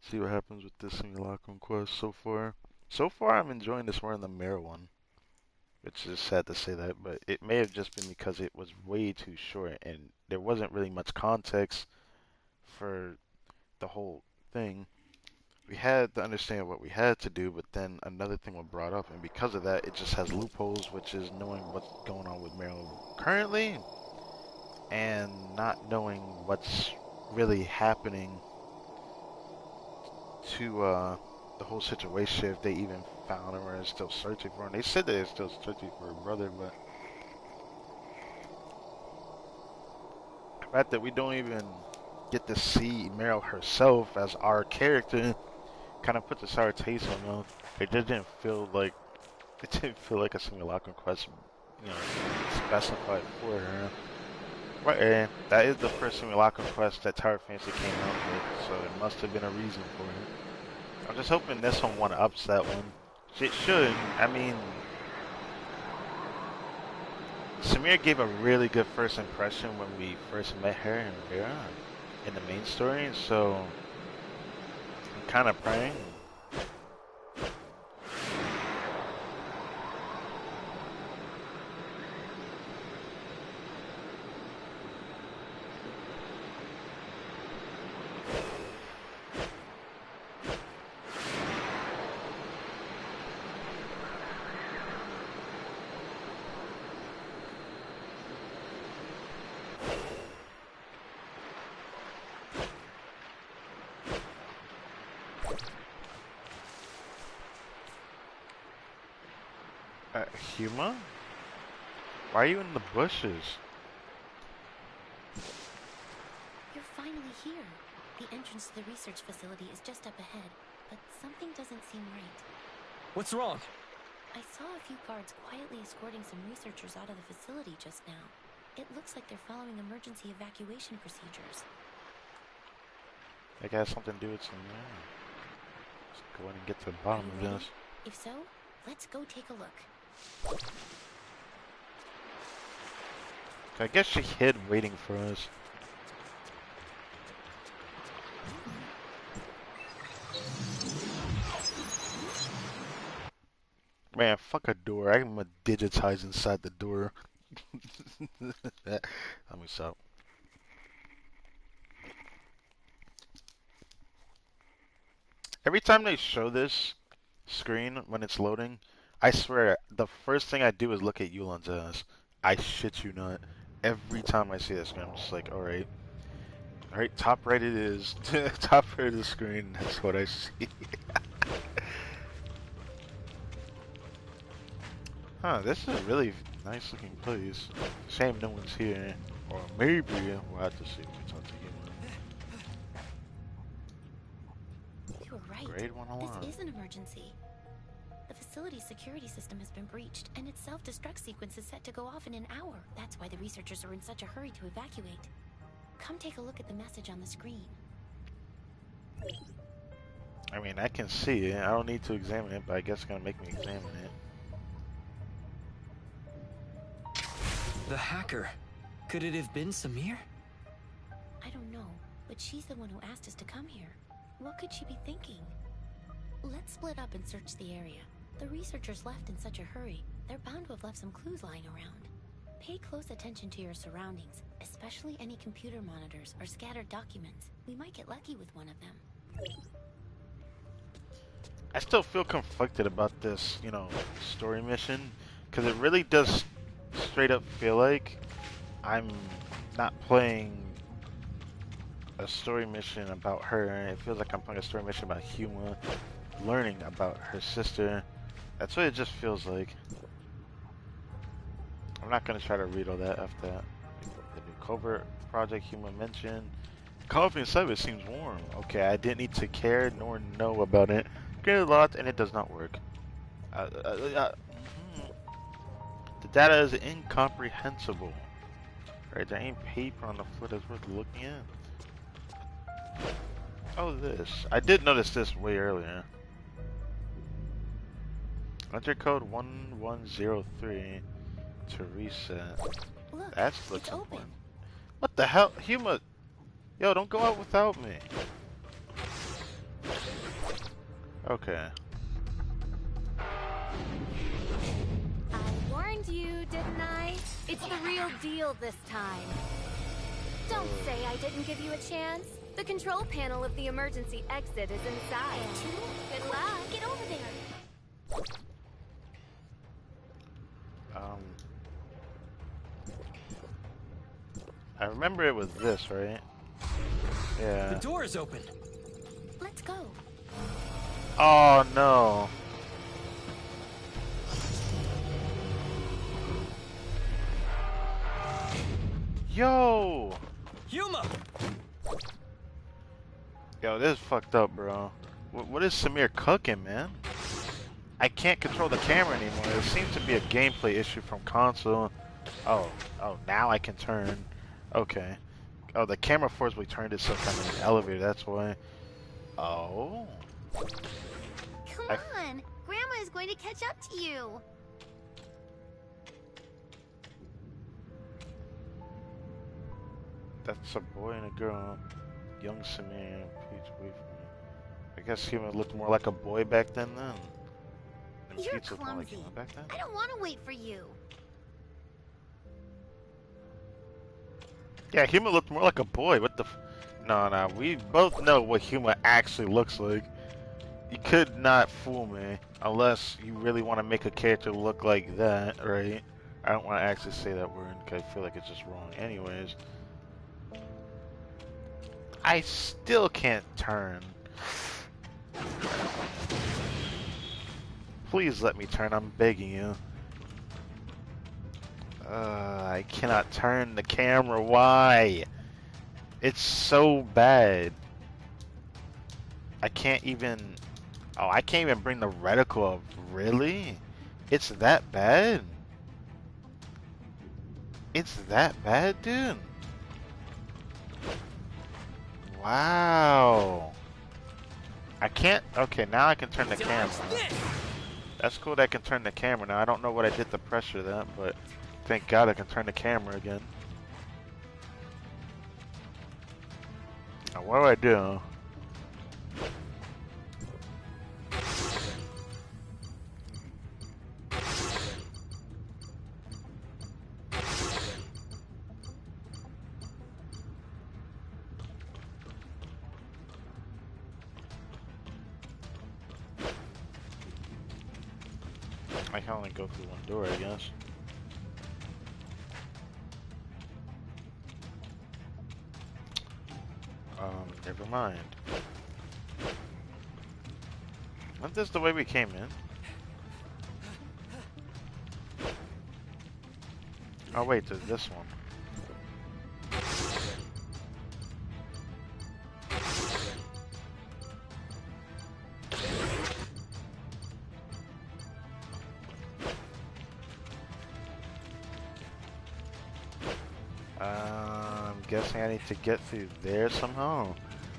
See what happens with this Simulacrum quest so far. So far, I'm enjoying this more than the mirror one. Which is sad to say that, but it may have just been because it was way too short and there wasn't really much context for the whole thing. We had to understand what we had to do, but then another thing was brought up, and because of that, it just has loopholes, which is knowing what's going on with Meryl currently and not knowing what's really happening to the whole situation, if they even found him or are still searching for him. They said they're still searching for her brother, but the fact that we don't even get to see Meryl herself as our character kind of puts a sour taste in my mouth. It didn't feel like a Simulacrum quest, you know, specified for her. But that is the first Simulacrum quest that Tower Fantasy came out with, so there must have been a reason for it. I'm just hoping this one one-ups that one. It should. I mean, Samir gave a really good first impression when we first met her and Vera in the main story, so I'm kind of praying. Huma? Why are you in the bushes? You're finally here. The entrance to the research facility is just up ahead, but something doesn't seem right. What's wrong? I saw a few guards quietly escorting some researchers out of the facility just now. It looks like they're following emergency evacuation procedures. That got something to do with some. Let's go in and get to the bottom of this. If so, let's go take a look. I guess she hid waiting for us. Man, fuck a door. I'm gonna digitize inside the door. Let me stop. Every time they show this screen when it's loading, I swear, the first thing I do is look at Yulan's ass. I shit you not. Every time I see this screen, I'm just like, alright. Alright, top right it is. Top right of the screen, that's what I see. Huh, this is a really nice looking place. Shame no one's here. Or maybe we'll have to see when we talk to Yuma. You were right. Grade 1 alarm. This is an emergency. The facility's security system has been breached, and its self-destruct sequence is set to go off in an hour. That's why the researchers are in such a hurry to evacuate. Come take a look at the message on the screen. I mean, I can see it. I don't need to examine it, but I guess it's gonna make me examine it. The hacker. Could it have been Samir? I don't know, but she's the one who asked us to come here. What could she be thinking? Let's split up and search the area. The researchers left in such a hurry. They're bound to have left some clues lying around. Pay close attention to your surroundings, especially any computer monitors or scattered documents. We might get lucky with one of them. I still feel conflicted about this, you know, story mission, because it really does straight up feel like I'm not playing a story mission about her. It feels like I'm playing a story mission about Huma, learning about her sister. That's what it just feels like. I'm not gonna try to read all that after that. The new covert project Huma mentioned. Coffee inside of it seems warm. Okay, I didn't need to care nor know about it. Get a lot and it does not work. The data is incomprehensible. Right, there ain't paper on the floor that's worth looking at. Oh, this. I did notice this way earlier. Enter code 1103 to reset. Look, That's what's it's important. open. What the hell? Huma! Yo, don't go out without me. Okay. I warned you, didn't I? It's the real deal this time. Don't say I didn't give you a chance. The control panel of the emergency exit is inside. Good luck. Get over there. I remember it was this, right? Yeah. The door is open. Let's go. Oh no. Yo! Huma! Yo, this is fucked up, bro. What is Samir cooking, man? I can't control the camera anymore. It seems to be a gameplay issue from console. Oh, now I can turn. Okay. Oh, the camera forcibly turned itself kind of in the elevator, that's why. Oh. Come on. Grandma is going to catch up to you. That's a boy and a girl. Young Samir, please wait for me. I guess he would look more like a boy back then. And You're Pizza looked more like clumsy. him back then. I don't want to wait for you. Yeah, Huma looked more like a boy. What the? No, we both know what Huma actually looks like. You could not fool me unless you really want to make a character look like that, right? I don't want to actually say that word because I feel like it's just wrong. Anyways, I still can't turn. Please let me turn. I'm begging you. I cannot turn the camera. Why? It's so bad. I can't even... Oh, I can't even bring the reticle up. Really? It's that bad? It's that bad, dude? Wow. I can't... Okay, now I can turn the camera. That's cool that I can turn the camera now. I don't know what I did to pressure that, but thank God I can turn the camera again. Now what do I do? I can only go through one door, I guess. Never mind. Isn't this the way we came in? Oh wait, there's this one. I'm guessing I need to get through there somehow.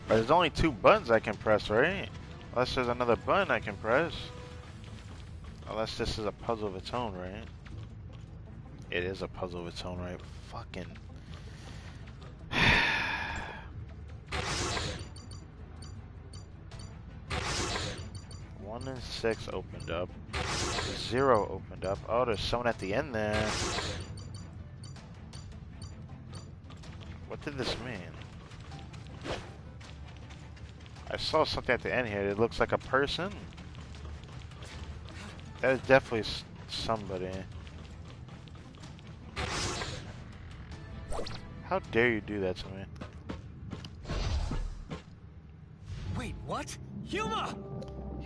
But there's only 2 buttons I can press, right? Unless there's another button I can press. Unless this is a puzzle of its own, right? It is a puzzle of its own, right? Fucking... 1 and 6 opened up. 0 opened up. Oh, there's someone at the end there. What did this mean? I saw something at the end here. It looks like a person. That is definitely somebody. How dare you do that to me? Wait, what? Huma!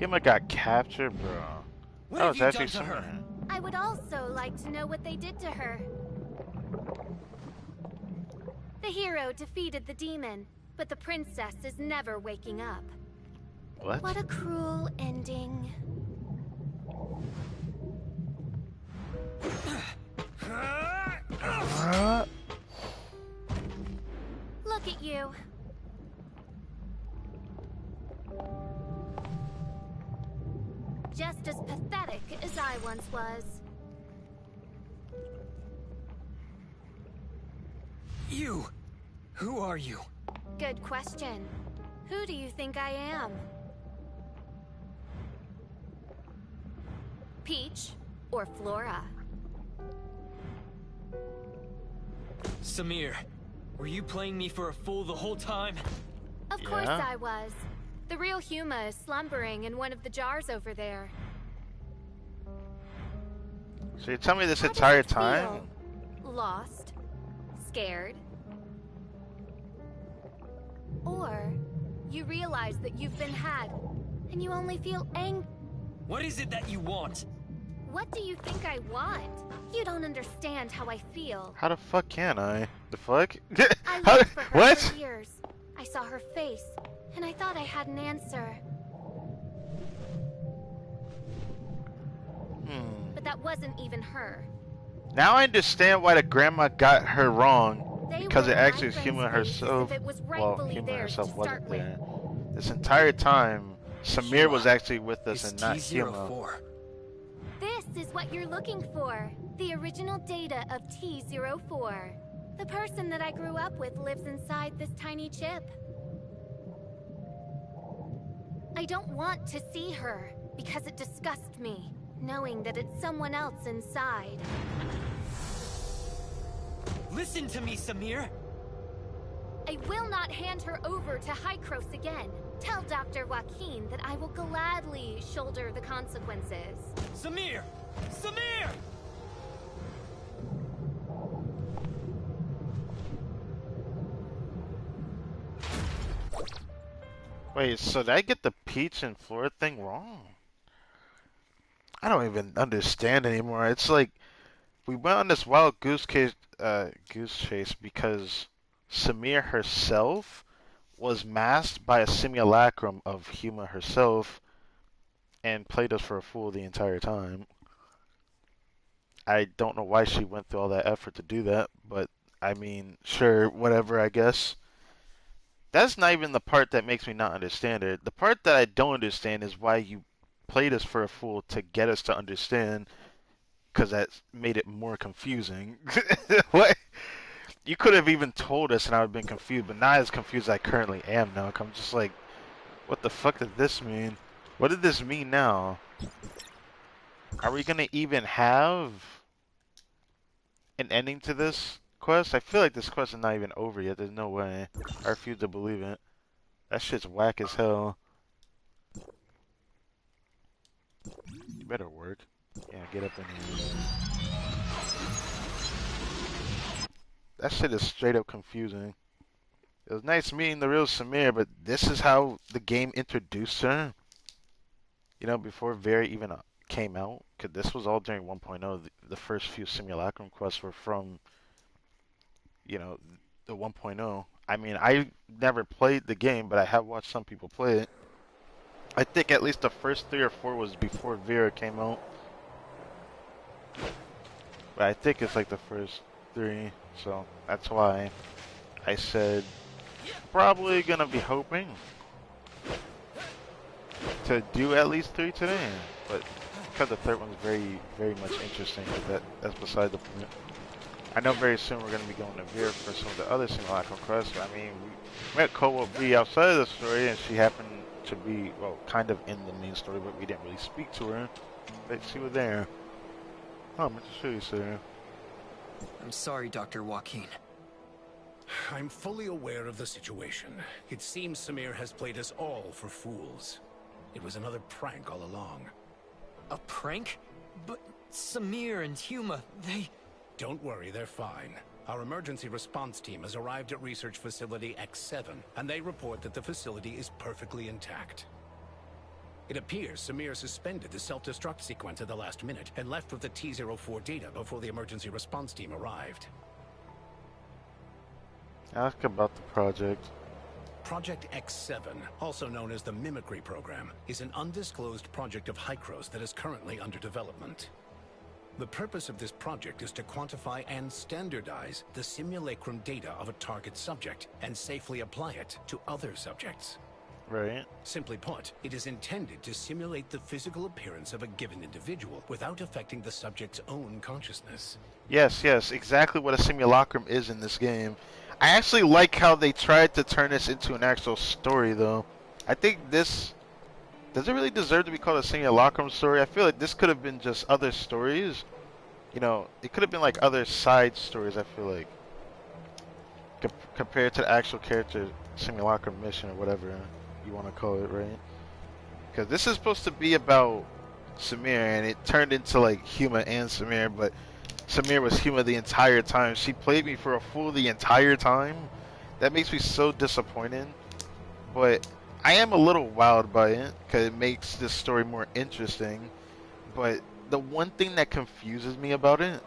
Huma got captured, bro. What That have was you actually done to her? something. I would also like to know what they did to her. The hero defeated the demon, but the princess is never waking up. What? What a cruel ending. Look at you. Just as pathetic as I once was. You! Who are you? Good question. Who do you think I am? Peach or Flora? Samir, were you playing me for a fool the whole time? Of course I was. The real Huma is slumbering in one of the jars over there. So you tell me this How does entire it time? feel? Lost? Scared? Or you realize that you've been had, and you only feel angry. What is it that you want? What do you think I want? You don't understand how I feel. How the fuck can I? The fuck? I How, looked for her what? for years. I saw her face, and I thought I had an answer. But that wasn't even her. Now I understand why the grandma got her wrong. They Because were it actually my was Huma friend's face, herself. as if it was Well, rightfully Huma theirs herself to wasn't start with. there. This entire time, Samir was actually with us It's and not Huma. T04. This is what you're looking for. The original data of T04. The person that I grew up with lives inside this tiny chip. I don't want to see her, because it disgusts me, knowing that it's someone else inside. Listen to me, Samir! I will not hand her over to Hykros again. Tell Dr. Joaquin that I will gladly shoulder the consequences. Samir! Samir! Wait, so did I get the Peach and Flora thing wrong? I don't even understand anymore. It's like we went on this wild goose chase because Samir herself was masked by a simulacrum of Huma herself and played us for a fool the entire time. I don't know why she went through all that effort to do that, but I mean, sure, whatever, I guess. That's not even the part that makes me not understand it. The part that I don't understand is why you played us for a fool to get us to understand, because that made it more confusing. What? You could have even told us and I would have been confused, but not as confused as I currently am now. I'm just like, what the fuck did this mean? What did this mean now? Are we gonna even have an ending to this quest? I feel like this quest is not even over yet. There's no way. I refuse to believe it. That shit's whack as hell. You better work. Yeah, get up in here. That shit is straight up confusing. It was nice meeting the real Samir, but this is how the game introduced her? You know, before Vera even came out? Because this was all during 1.0. The first few Simulacrum quests were from, you know, the 1.0. I mean, I never played the game, but I have watched some people play it. I think at least the first 3 or 4 was before Vera came out. But I think it's like the first 3, so that's why I said probably gonna be hoping to do at least 3 today, but because the third one's very, very much interesting, but that's beside the point. I know very soon we're gonna be going to Vera for some of the other Simulacrum quests. I mean, we met Cobalt B outside of the story, and she happened to be, well, kind of in the main story, but we didn't really speak to her. But she was there. Oh, I'm to show you, sir. I'm sorry, Dr. Joaquin. I'm fully aware of the situation. It seems Samir has played us all for fools. It was another prank all along. A prank? But Samir and Huma, they... Don't worry, they're fine. Our emergency response team has arrived at Research Facility X7, and they report that the facility is perfectly intact. It appears Samir suspended the self-destruct sequence at the last minute and left with the T-04 data before the emergency response team arrived. Ask about the project. Project X7, also known as the Mimicry Program, is an undisclosed project of Hykros that is currently under development. The purpose of this project is to quantify and standardize the simulacrum data of a target subject and safely apply it to other subjects. Right. Simply put, it is intended to simulate the physical appearance of a given individual without affecting the subject's own consciousness. Yes, yes, exactly what a simulacrum is in this game. I actually like how they tried to turn this into an actual story, though. I think this... Does it really deserve to be called a simulacrum story? I feel like this could have been just other stories. You know, it could have been like other side stories, I feel like. Compared to the actual character simulacrum mission or whatever you want to call it, right? Because this is supposed to be about Samir, and it turned into like Huma and Samir, but Samir was Huma the entire time. She played me for a fool the entire time. That makes me so disappointed. But I am a little wowed by it, because it makes this story more interesting. But the one thing that confuses me about it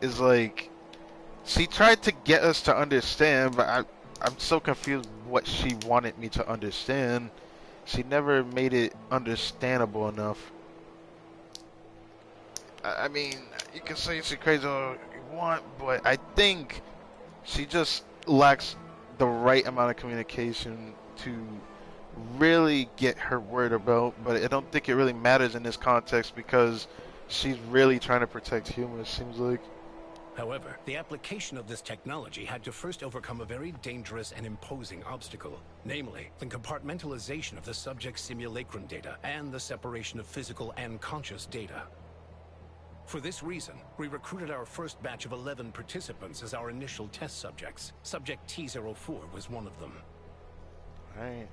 is like, she tried to get us to understand, but I'm so confused what she wanted me to understand. She never made it understandable enough. I mean, you can say she's crazy all you want, but I think she just lacks the right amount of communication to really get her word about, but I don't think it really matters in this context because she's really trying to protect humans, it seems like. However, the application of this technology had to first overcome a very dangerous and imposing obstacle, namely, the compartmentalization of the subject's simulacrum data and the separation of physical and conscious data. For this reason, we recruited our first batch of 11 participants as our initial test subjects. Subject T04 was one of them. Alright.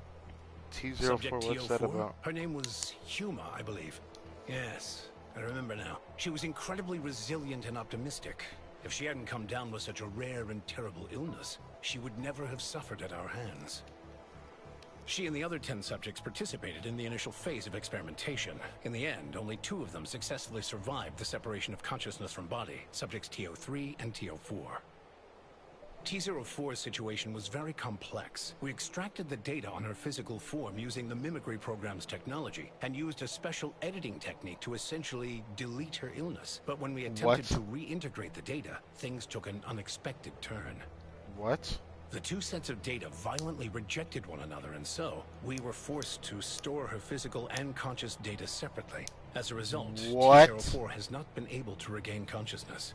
T04, Subject what's that T04? about? Her name was Huma, I believe. Yes, I remember now. She was incredibly resilient and optimistic. If she hadn't come down with such a rare and terrible illness, she would never have suffered at our hands. She and the other 10 subjects participated in the initial phase of experimentation. In the end, only 2 of them successfully survived the separation of consciousness from body, subjects T03 and T04. T04's situation was very complex. We extracted the data on her physical form using the mimicry program's technology and used a special editing technique to essentially delete her illness. But when we attempted to reintegrate the data, things took an unexpected turn. What? The 2 sets of data violently rejected one another, and so we were forced to store her physical and conscious data separately. As a result, T04 has not been able to regain consciousness.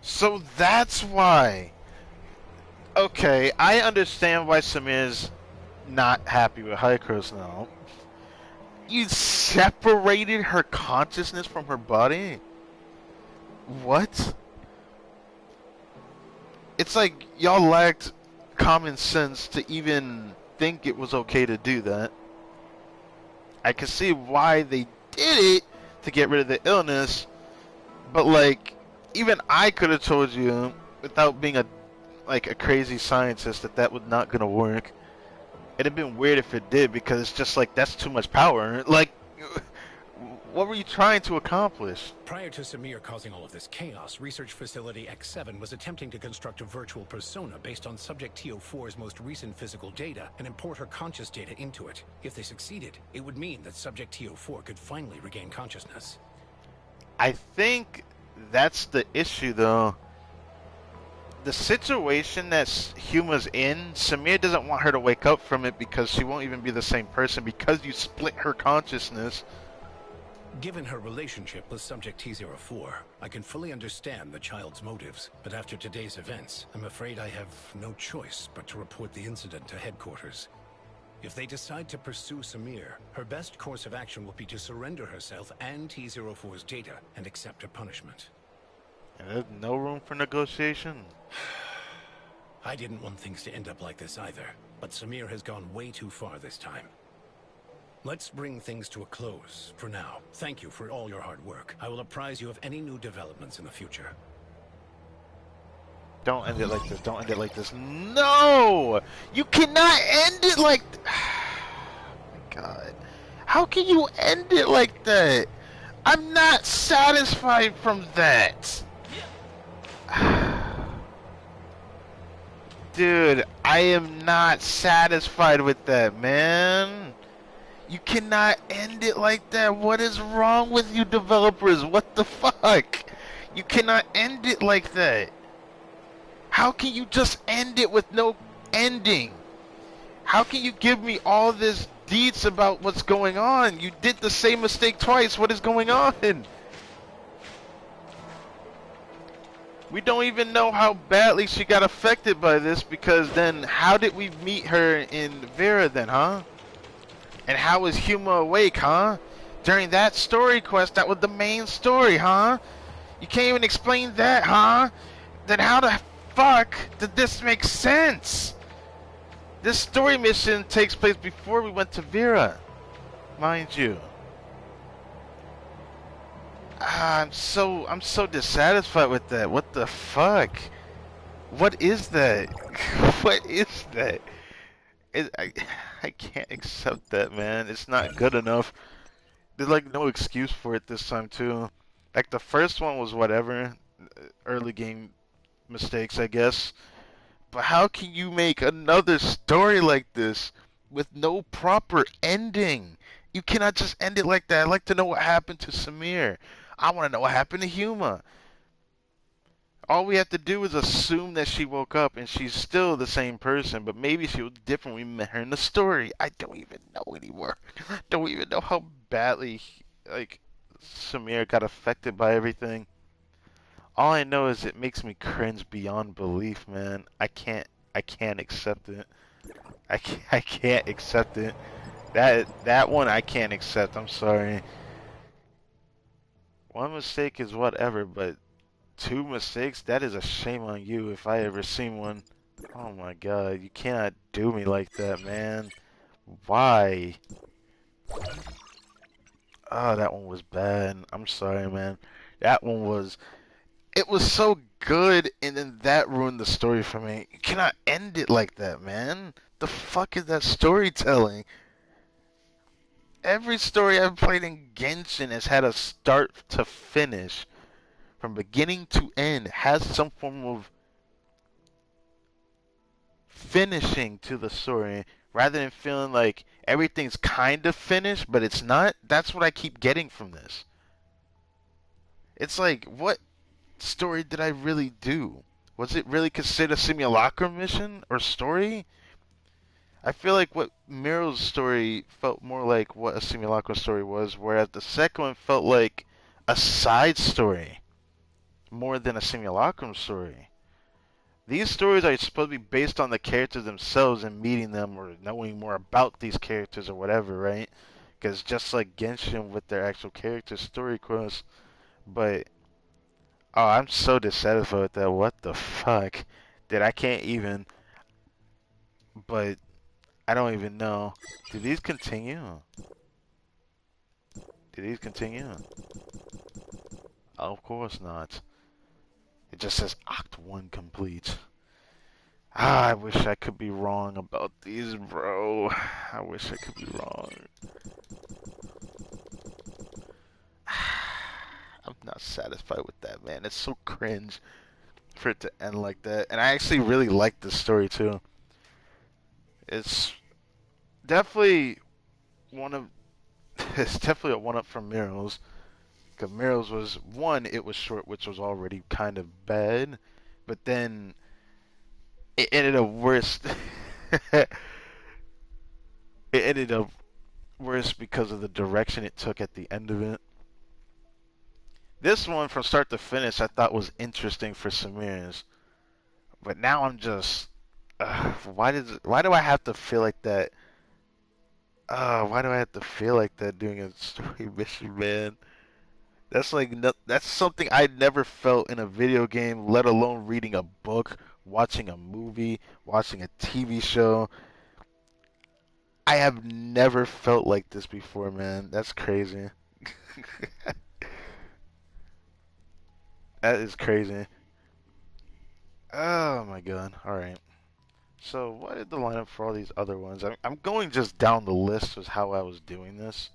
So that's why. Okay, I understand why Samir's not happy with Hycros now. You separated her consciousness from her body? What? It's like y'all lacked common sense to even think it was okay to do that. I can see why they did it to get rid of the illness, but like, even I could have told you without being a crazy scientist that was not gonna work. It'd have been weird if it did, because it's just like, that's too much power. Like, what were you trying to accomplish? Prior to Samir causing all of this chaos, Research Facility X7 was attempting to construct a virtual persona based on Subject T04's most recent physical data and import her conscious data into it. If they succeeded, it would mean that Subject T04 could finally regain consciousness. I think that's the issue, though. The situation that Huma's in, Samir doesn't want her to wake up from it because she won't even be the same person because you split her consciousness. Given her relationship with Subject T04, I can fully understand the child's motives. But after today's events, I'm afraid I have no choice but to report the incident to headquarters. If they decide to pursue Samir, her best course of action will be to surrender herself and T04's data and accept her punishment. And there's no room for negotiation? I didn't want things to end up like this either, but Samir has gone way too far this time. Let's bring things to a close for now. Thank you for all your hard work. I will apprise you of any new developments in the future. Don't end it like this. Don't end it like this. No! You cannot end it like... Oh my God. How can you end it like that? I'm not satisfied from that. Dude, I am not satisfied with that, man. You cannot end it like that. What is wrong with you developers? What the fuck? You cannot end it like that. How can you just end it with no ending? How can you give me all this deets about what's going on? You did the same mistake twice. What is going on? We don't even know how badly she got affected by this, because then how did we meet her in Vera then, huh? And how was Huma awake, huh? During that story quest, that was the main story, huh? You can't even explain that, huh? Then how the fuck did this make sense? This story mission takes place before we went to Vera, mind you. I'm so dissatisfied with that. What the fuck? What is that? What is that? I can't accept that, man. It's not good enough. There's like no excuse for it this time too. Like the first one was whatever, early game mistakes, I guess. But how can you make another story like this with no proper ending? You cannot just end it like that. I'd like to know what happened to Samir. I want to know what happened to Huma. All we have to do is assume that she woke up and she's still the same person, but maybe she was different when we met her in the story. I don't even know anymore. Don't even know how badly, like, Samir got affected by everything. All I know is it makes me cringe beyond belief, man. I can't accept it. I can't accept it. That one I can't accept. I'm sorry. One mistake is whatever, but two mistakes, that is a shame on you if I ever seen one. Oh my god, you cannot do me like that, man. Why? Oh, that one was bad. I'm sorry, man. That one was. It was so good, and then that ruined the story for me. You cannot end it like that, man. The fuck is that storytelling? Every story I've played in Genshin has had a start to finish, from beginning to end, has some form of finishing to the story, rather than feeling like everything's kind of finished, but it's not. That's what I keep getting from this. It's like, what story did I really do? Was it really considered a simulacrum mission or story? I feel like what Miro's story felt more like what a simulacrum story was, whereas the second one felt like a side story more than a simulacrum story. These stories are supposed to be based on the characters themselves and meeting them or knowing more about these characters or whatever, right? Because just like Genshin with their actual character story quests, but oh, I'm so dissatisfied with that. What the fuck? That I can't even. But I don't even know. Do these continue? Do these continue? Oh, of course not. It just says Act 1 complete. Ah, I wish I could be wrong about these, bro. I wish I could be wrong. I'm not satisfied with that, man. It's so cringe for it to end like that. And I actually really like this story, too. It's definitely one of... It's definitely a one-up from Miro's. Because Miro's was, one, it was short, which was already kind of bad. But then it ended up worse. It ended up worse because of the direction it took at the end of it. This one, from start to finish, I thought was interesting for Samir's. But now I'm just... why do I have to feel like that? Why do I have to feel like that doing a story mission, man? That's like that's something I never felt in a video game, let alone reading a book, watching a movie, watching a TV show. I have never felt like this before, man. That's crazy. That is crazy. Oh my god. All right. So what is the lineup for all these other ones? I'm going just down the list as how I was doing this.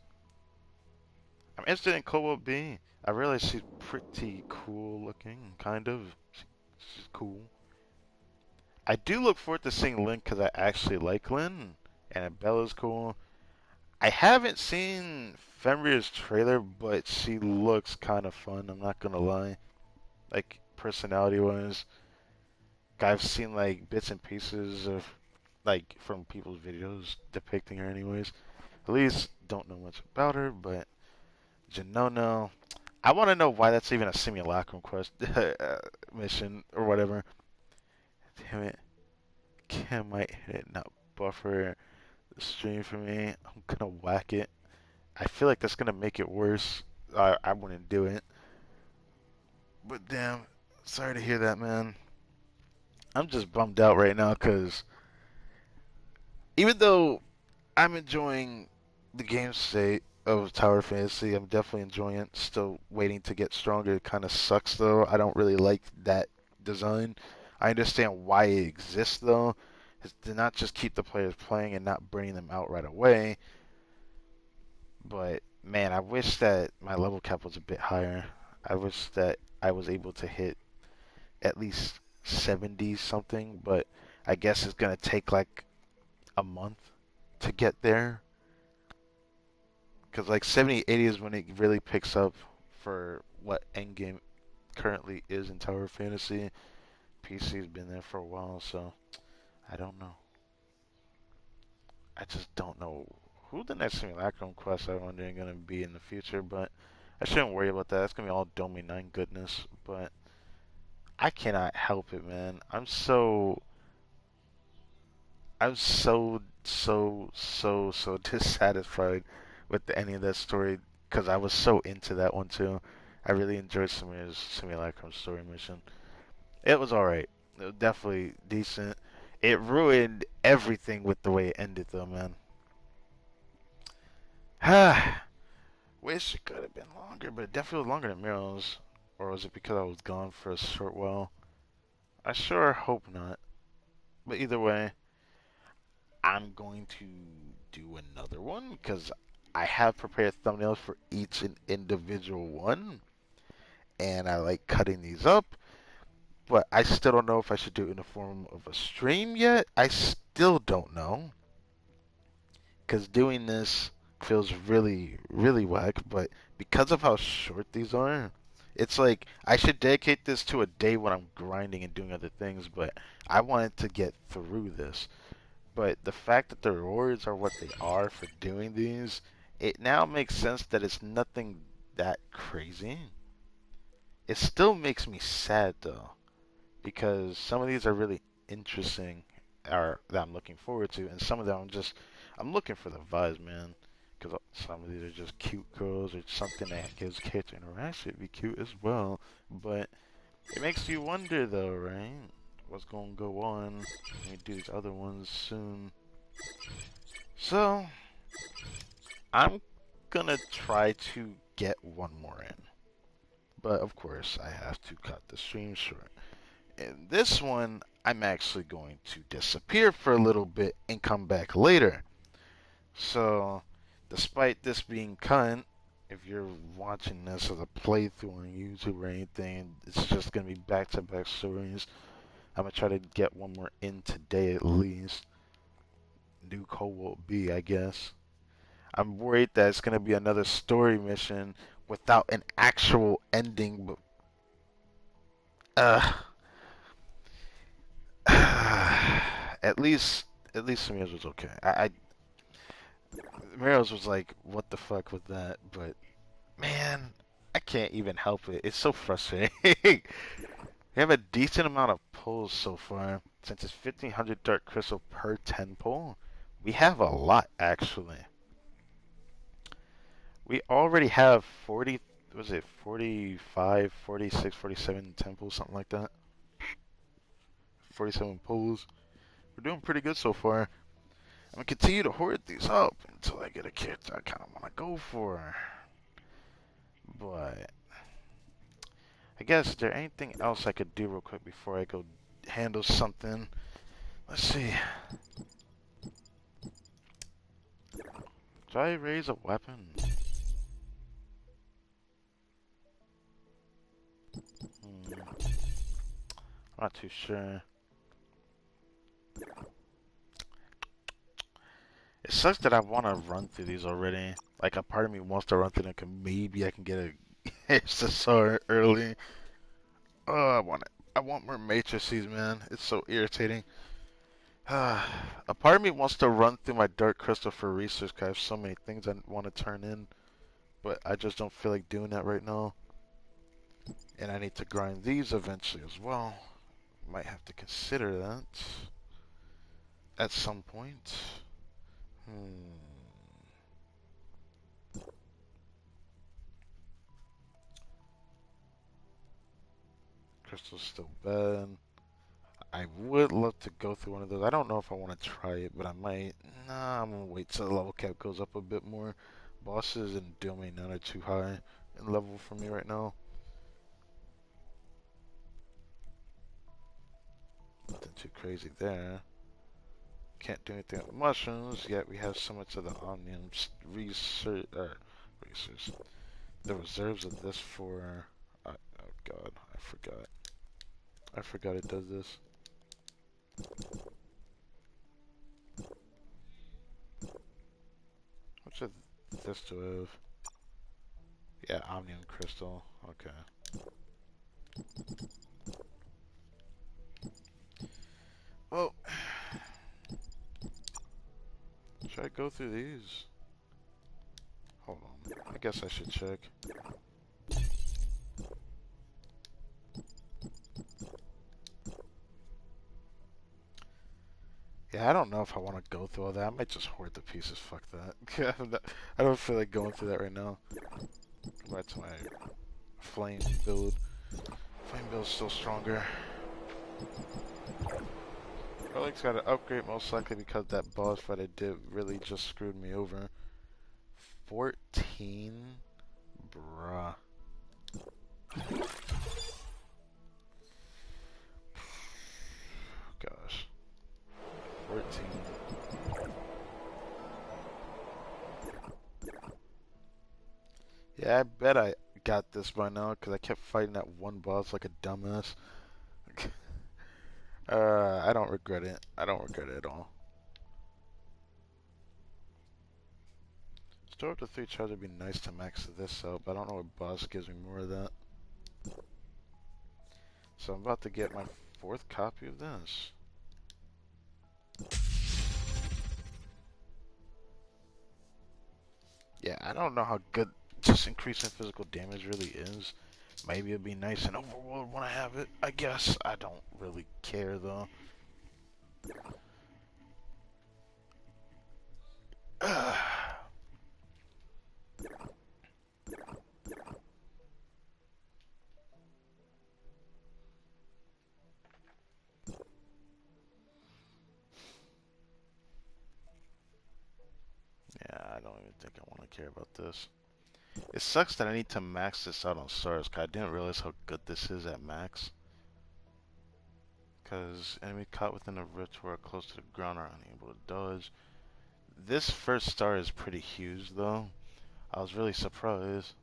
I'm interested in Cobalt B. I realize she's pretty cool looking, kind of. She's cool. I do look forward to seeing Lynn because I actually like Lynn, and Bella's cool. I haven't seen Fenrir's trailer, but she looks kind of fun. I'm not gonna lie. Like personality-wise, I've seen like bits and pieces of like from people's videos depicting her, anyways. At least don't know much about her, but Janono. I want to know why that's even a simulacrum quest mission or whatever. Damn it. Cam might hit it, not buffer the stream for me. I'm gonna whack it. I feel like that's gonna make it worse. I wouldn't do it. But damn, sorry to hear that, man. I'm just bummed out right now because even though I'm enjoying the game state of Tower Fantasy, I'm definitely enjoying it. Still waiting to get stronger. It kind of sucks though. I don't really like that design. I understand why it exists though. Is to not just keep the players playing and not burning them out right away. But man, I wish that my level cap was a bit higher. I wish that I was able to hit at least 70 something, but I guess it's gonna take like a month to get there. Because like 70, 80 is when it really picks up for what endgame currently is in Tower Fantasy. PC's been there for a while, so I don't know. I just don't know who the next Simulacrum quest I'm wondering going to be in the future, but I shouldn't worry about that. It's going to be all Domain 9 goodness, but I cannot help it, man. I'm so dissatisfied with the ending of that story because I was so into that one too. I really enjoyed Samir's Simulacrum story mission. It was alright. It was definitely decent. It ruined everything with the way it ended, though, man. Wish it could have been longer, but it definitely was longer than Miro's. Or was it because I was gone for a short while? I sure hope not. But either way, I'm going to do another one because I have prepared thumbnails for each and individual one, and I like cutting these up. But I still don't know if I should do it in the form of a stream yet. I still don't know because doing this feels really, really whack. But because of how short these are, it's like I should dedicate this to a day when I'm grinding and doing other things. But I wanted to get through this. But the fact that the rewards are what they are for doing these, it now makes sense that it's nothing that crazy. It still makes me sad though, because some of these are really interesting, or that I'm looking forward to, and some of them I'm looking for the vibes, man. Because some of these are just cute girls or something that gives character interaction. It'd be cute as well, but it makes you wonder though, right? What's gonna go on when we do these other ones soon? So I'm gonna try to get one more in. But of course, I have to cut the stream short. In this one, I'm actually going to disappear for a little bit and come back later. So, despite this being cut, if you're watching this as a playthrough on YouTube or anything, it's just going to be back-to-back stories. I'm going to try to get one more in today at least. New Cobalt B, I guess. I'm worried that it's going to be another story mission without an actual ending, but at least Samir's was okay. Miro's was like, what the fuck with that? But man, I can't even help it. It's so frustrating. We have a decent amount of pulls so far. Since it's 1500 dark crystal per 10 pull, we have a lot actually. We already have 40, was it 45, 46, 47 10 pulls, something like that. 47 pulls. We're doing pretty good so far. I'm gonna continue to hoard these up until I get a character I kind of want to go for. But I guess, is there anything else I could do real quick before I go handle something? Let's see. Do I raise a weapon? I'm not too sure. It sucks that I want to run through these already. Like, a part of me wants to run through them because maybe I can get a SSR early. Oh, I want it. I want more matrices, man. It's so irritating. A part of me wants to run through my dark crystal for research because I have so many things I want to turn in. But I just don't feel like doing that right now. And I need to grind these eventually as well. Might have to consider that at some point. Crystal's still bad. I would love to go through one of those. I don't know if I want to try it, but I might. Nah, I'm gonna wait till the level cap goes up a bit more. Bosses and Domain none are too high in level for me right now. Nothing too crazy there. Can't do anything with mushrooms, yet we have so much of the Omnium research, the reserves of this for, oh god, I forgot. I forgot it does this. What's this to have? Yeah, Omnium Crystal, okay. Well, should I go through these? Hold on. I guess I should check. Yeah, I don't know if I want to go through all that. I might just hoard the pieces. Fuck that. I don't feel like going through that right now. Go back to my flame build. Flame build's still stronger. Relic's got an upgrade most likely because that boss fight I did really just screwed me over. 14? Bruh. Gosh. 14. Yeah, I bet I got this by now because I kept fighting that one boss like a dumbass. I don't regret it. I don't regret it at all. Store up to 3 charge would be nice to max this out, but I don't know what boss gives me more of that. So I'm about to get my 4th copy of this. Yeah, I don't know how good just increasing physical damage really is. Maybe it'd be nice in Overworld when I have it. I guess. I don't really care though. Yeah, I don't even think I want to care about this. It sucks that I need to max this out on stars, because I didn't realize how good this is at max. Because enemy caught within a rift who are close to the ground are unable to dodge. This first star is pretty huge, though. I was really surprised.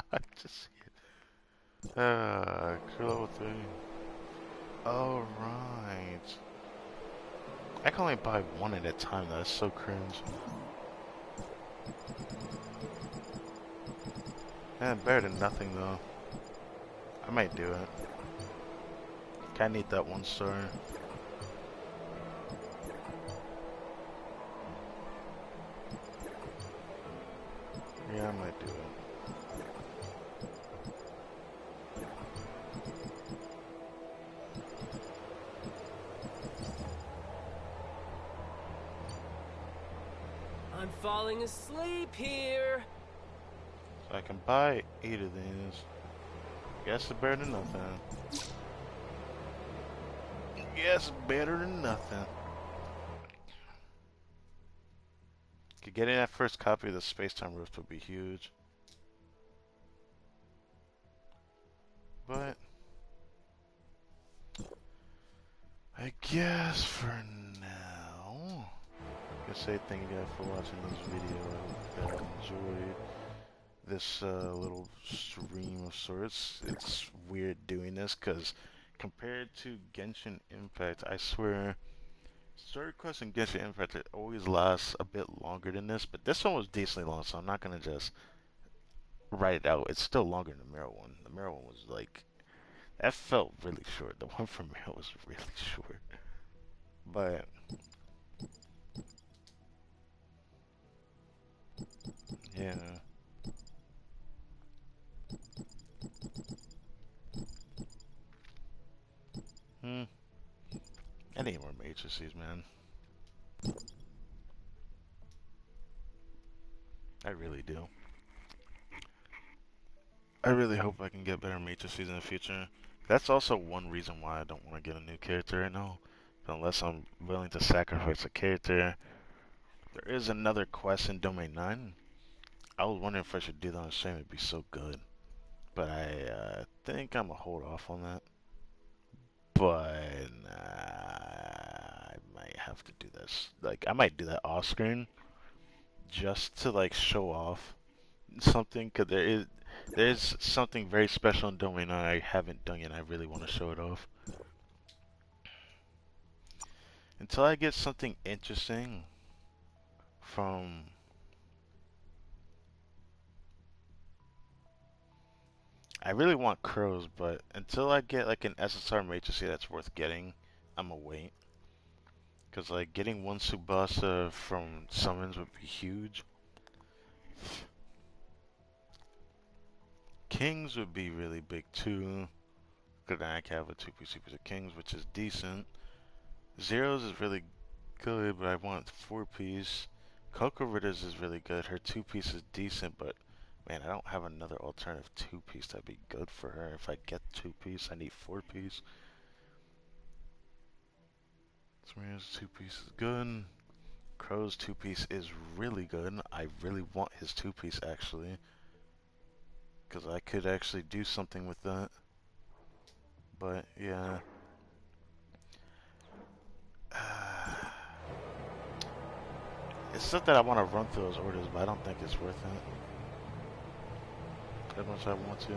I just level 3. Alright. I can only buy one at a time, though. That's so cringe. Man, better than nothing, though. I might do it. I need that 1 star. Yeah, I might do it. I'm falling asleep here. So I can buy 8 of these. Guess it's better than nothing. Guess better than nothing. Getting that first copy of the Space-Time Rift would be huge. But I guess for now, I guess say thank you guys for watching this video. I hope you guys enjoyed this little stream of sorts. It's weird doing this because compared to Genshin Impact, I swear, story quests in Genshin Impact it always lasts a bit longer than this, but this one was decently long, so I'm not gonna just write it out. It's still longer than the Mirror one. The Mirror one was like, that felt really short. The one from Mirror was really short. But yeah. I need more matrices, man. I really do. I really hope I can get better matrices in the future. That's also one reason why I don't want to get a new character right now. Unless I'm willing to sacrifice a character. There is another quest in Domain 9. I was wondering if I should do that on stream. It'd be so good. But I think I'm going to hold off on that. But I might have to do this. Like, I might do that off screen just to like show off something, because there's something very special in Domain I haven't done yet. I really want to show it off. Until I get something interesting from I really want crows, but until I get like an SSR matrix that's worth getting, I'm gonna wait. Cause like getting one Subasa from summons would be huge. Kings would be really big too. Because then I can have a 2-piece of Kings, which is decent. Zeros is really good, but I want 4-piece. Coco Ritters is really good. Her 2-piece is decent, but man, I don't have another alternative 2-piece that'd be good for her. If I get 2-piece, I need 4-piece. Samir's 2-piece is good. Crow's 2-piece is really good. I really want his 2-piece actually, because I could actually do something with that. But yeah. It's stuff that I want to run through those orders, but I don't think it's worth it as much as I want to.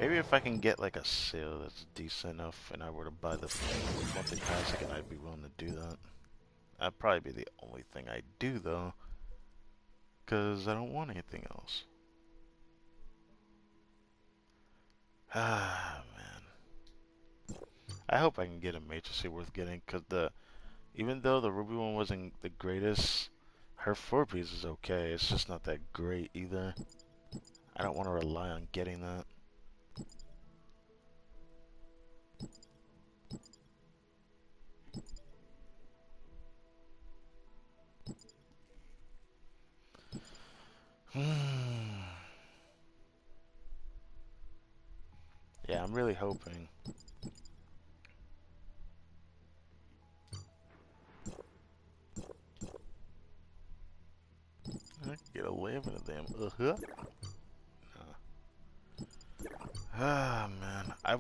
Maybe if I can get like a sale that's decent enough and I were to buy the monthly pass again, I'd be willing to do that. That'd probably be the only thing I do though, because I don't want anything else. Ah, man. I hope I can get a matrix worth getting, because even though the Ruby one wasn't the greatest, her 4-piece is okay. It's just not that great either. I don't want to rely on getting that. Yeah, I'm really hoping. I can get a lamp in a damn no. Ah, man. I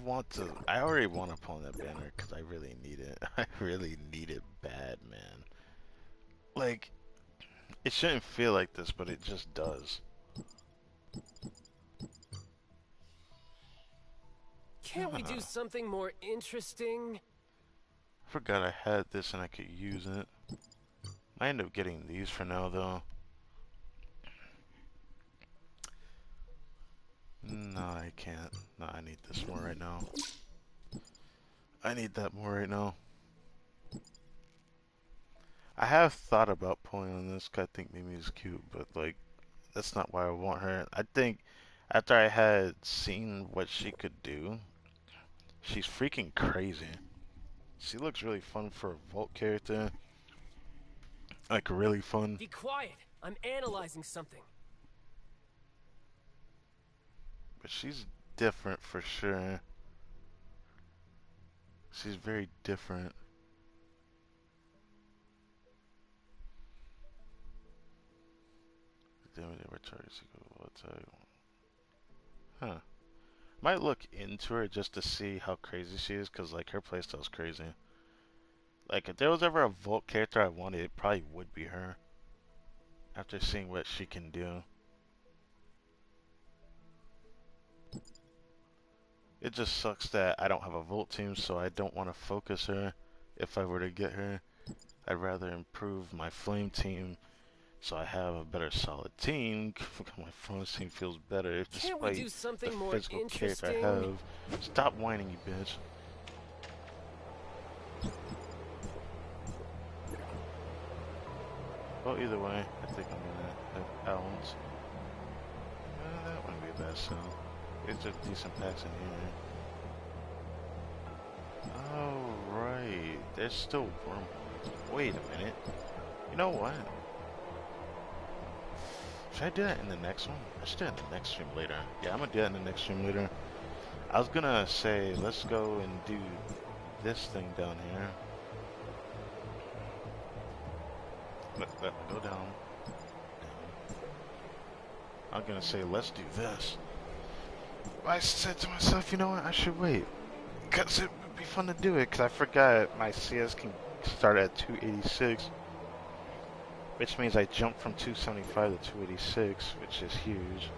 already want to pawn that banner because I really need it. I really need it bad, man. Like, it shouldn't feel like this, but it just does. Can't we do something more interesting? I forgot I had this and I could use it. I end up getting these for now, though. No, I can't. No, I need this more right now. I need that more right now. I have thought about pulling on this because I think Mimi's cute, but like, that's not why I want her. I think after I had seen what she could do, she's freaking crazy. She looks really fun for a Vault character. Like, really fun. Be quiet. I'm analyzing something. But she's different for sure. She's very different. Huh. Might look into her just to see how crazy she is, because like her playstyle's crazy. Like if there was ever a Vault character I wanted, it probably would be her. After seeing what she can do. It just sucks that I don't have a Vault team, so I don't want to focus her if I were to get her. I'd rather improve my Flame team so I have a better solid team. My Flame team feels better despite the physical character I have. Stop whining, you bitch. Well, either way, I think I'm gonna have Owls. That wouldn't be a bad sell. It's just decent packs in here. Alright, there's still wormholes. Wait a minute. You know what? Should I do that in the next one? I should do that in the next stream later. Yeah, I'm gonna do that in the next stream later. I was gonna say, let's go and do this thing down here. Let me go down. I'm gonna say, let's do this. I said to myself, you know what, I should wait. Because it would be fun to do it, because I forgot my CS can start at 286. Which means I jumped from 275 to 286, which is huge.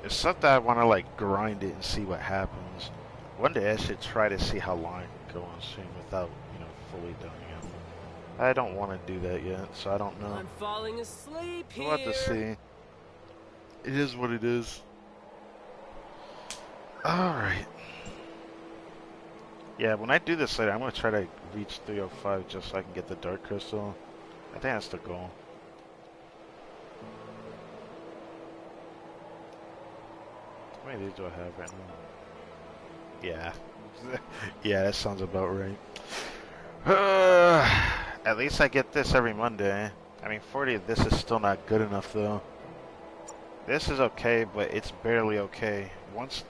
It's something I want to like grind it and see what happens. One day I should try to see how long I can go on stream without, you know, fully doing it. I don't want to do that yet, so I don't know. I'm falling asleep here. We'll have to see. It is what it is. Alright. Yeah, when I do this later, I'm going to try to reach 305 just so I can get the Dark Crystal. I think that's the goal. How many of these do I have right now? Yeah. Yeah, that sounds about right. At least I get this every Monday. I mean, 40 of this is still not good enough, though. This is okay, but it's barely okay. Once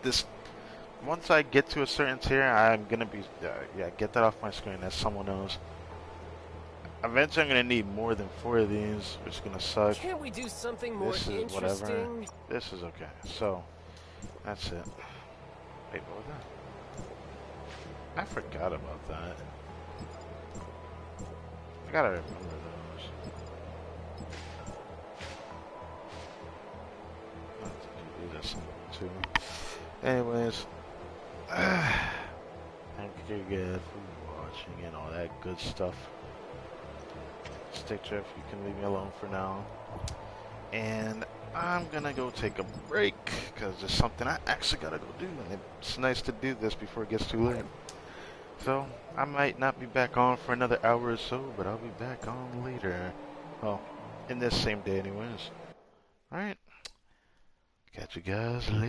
I get to a certain tier, I'm gonna be, yeah, get that off my screen, as someone knows. Eventually, I'm gonna need more than 4 of these, which is gonna suck. Can't we do something more This is interesting? whatever. This is okay. So, that's it. Wait, what was that? I forgot about that. I gotta remember those. I have to do this too. Anyways, thank you again for watching and all that good stuff. Stick Jeff, you can leave me alone for now. And I'm gonna go take a break because there's something I actually gotta go do, and it's nice to do this before it gets too late. So I might not be back on for another hour or so, but I'll be back on later. Well, in this same day anyways. Alright. Catch you guys later.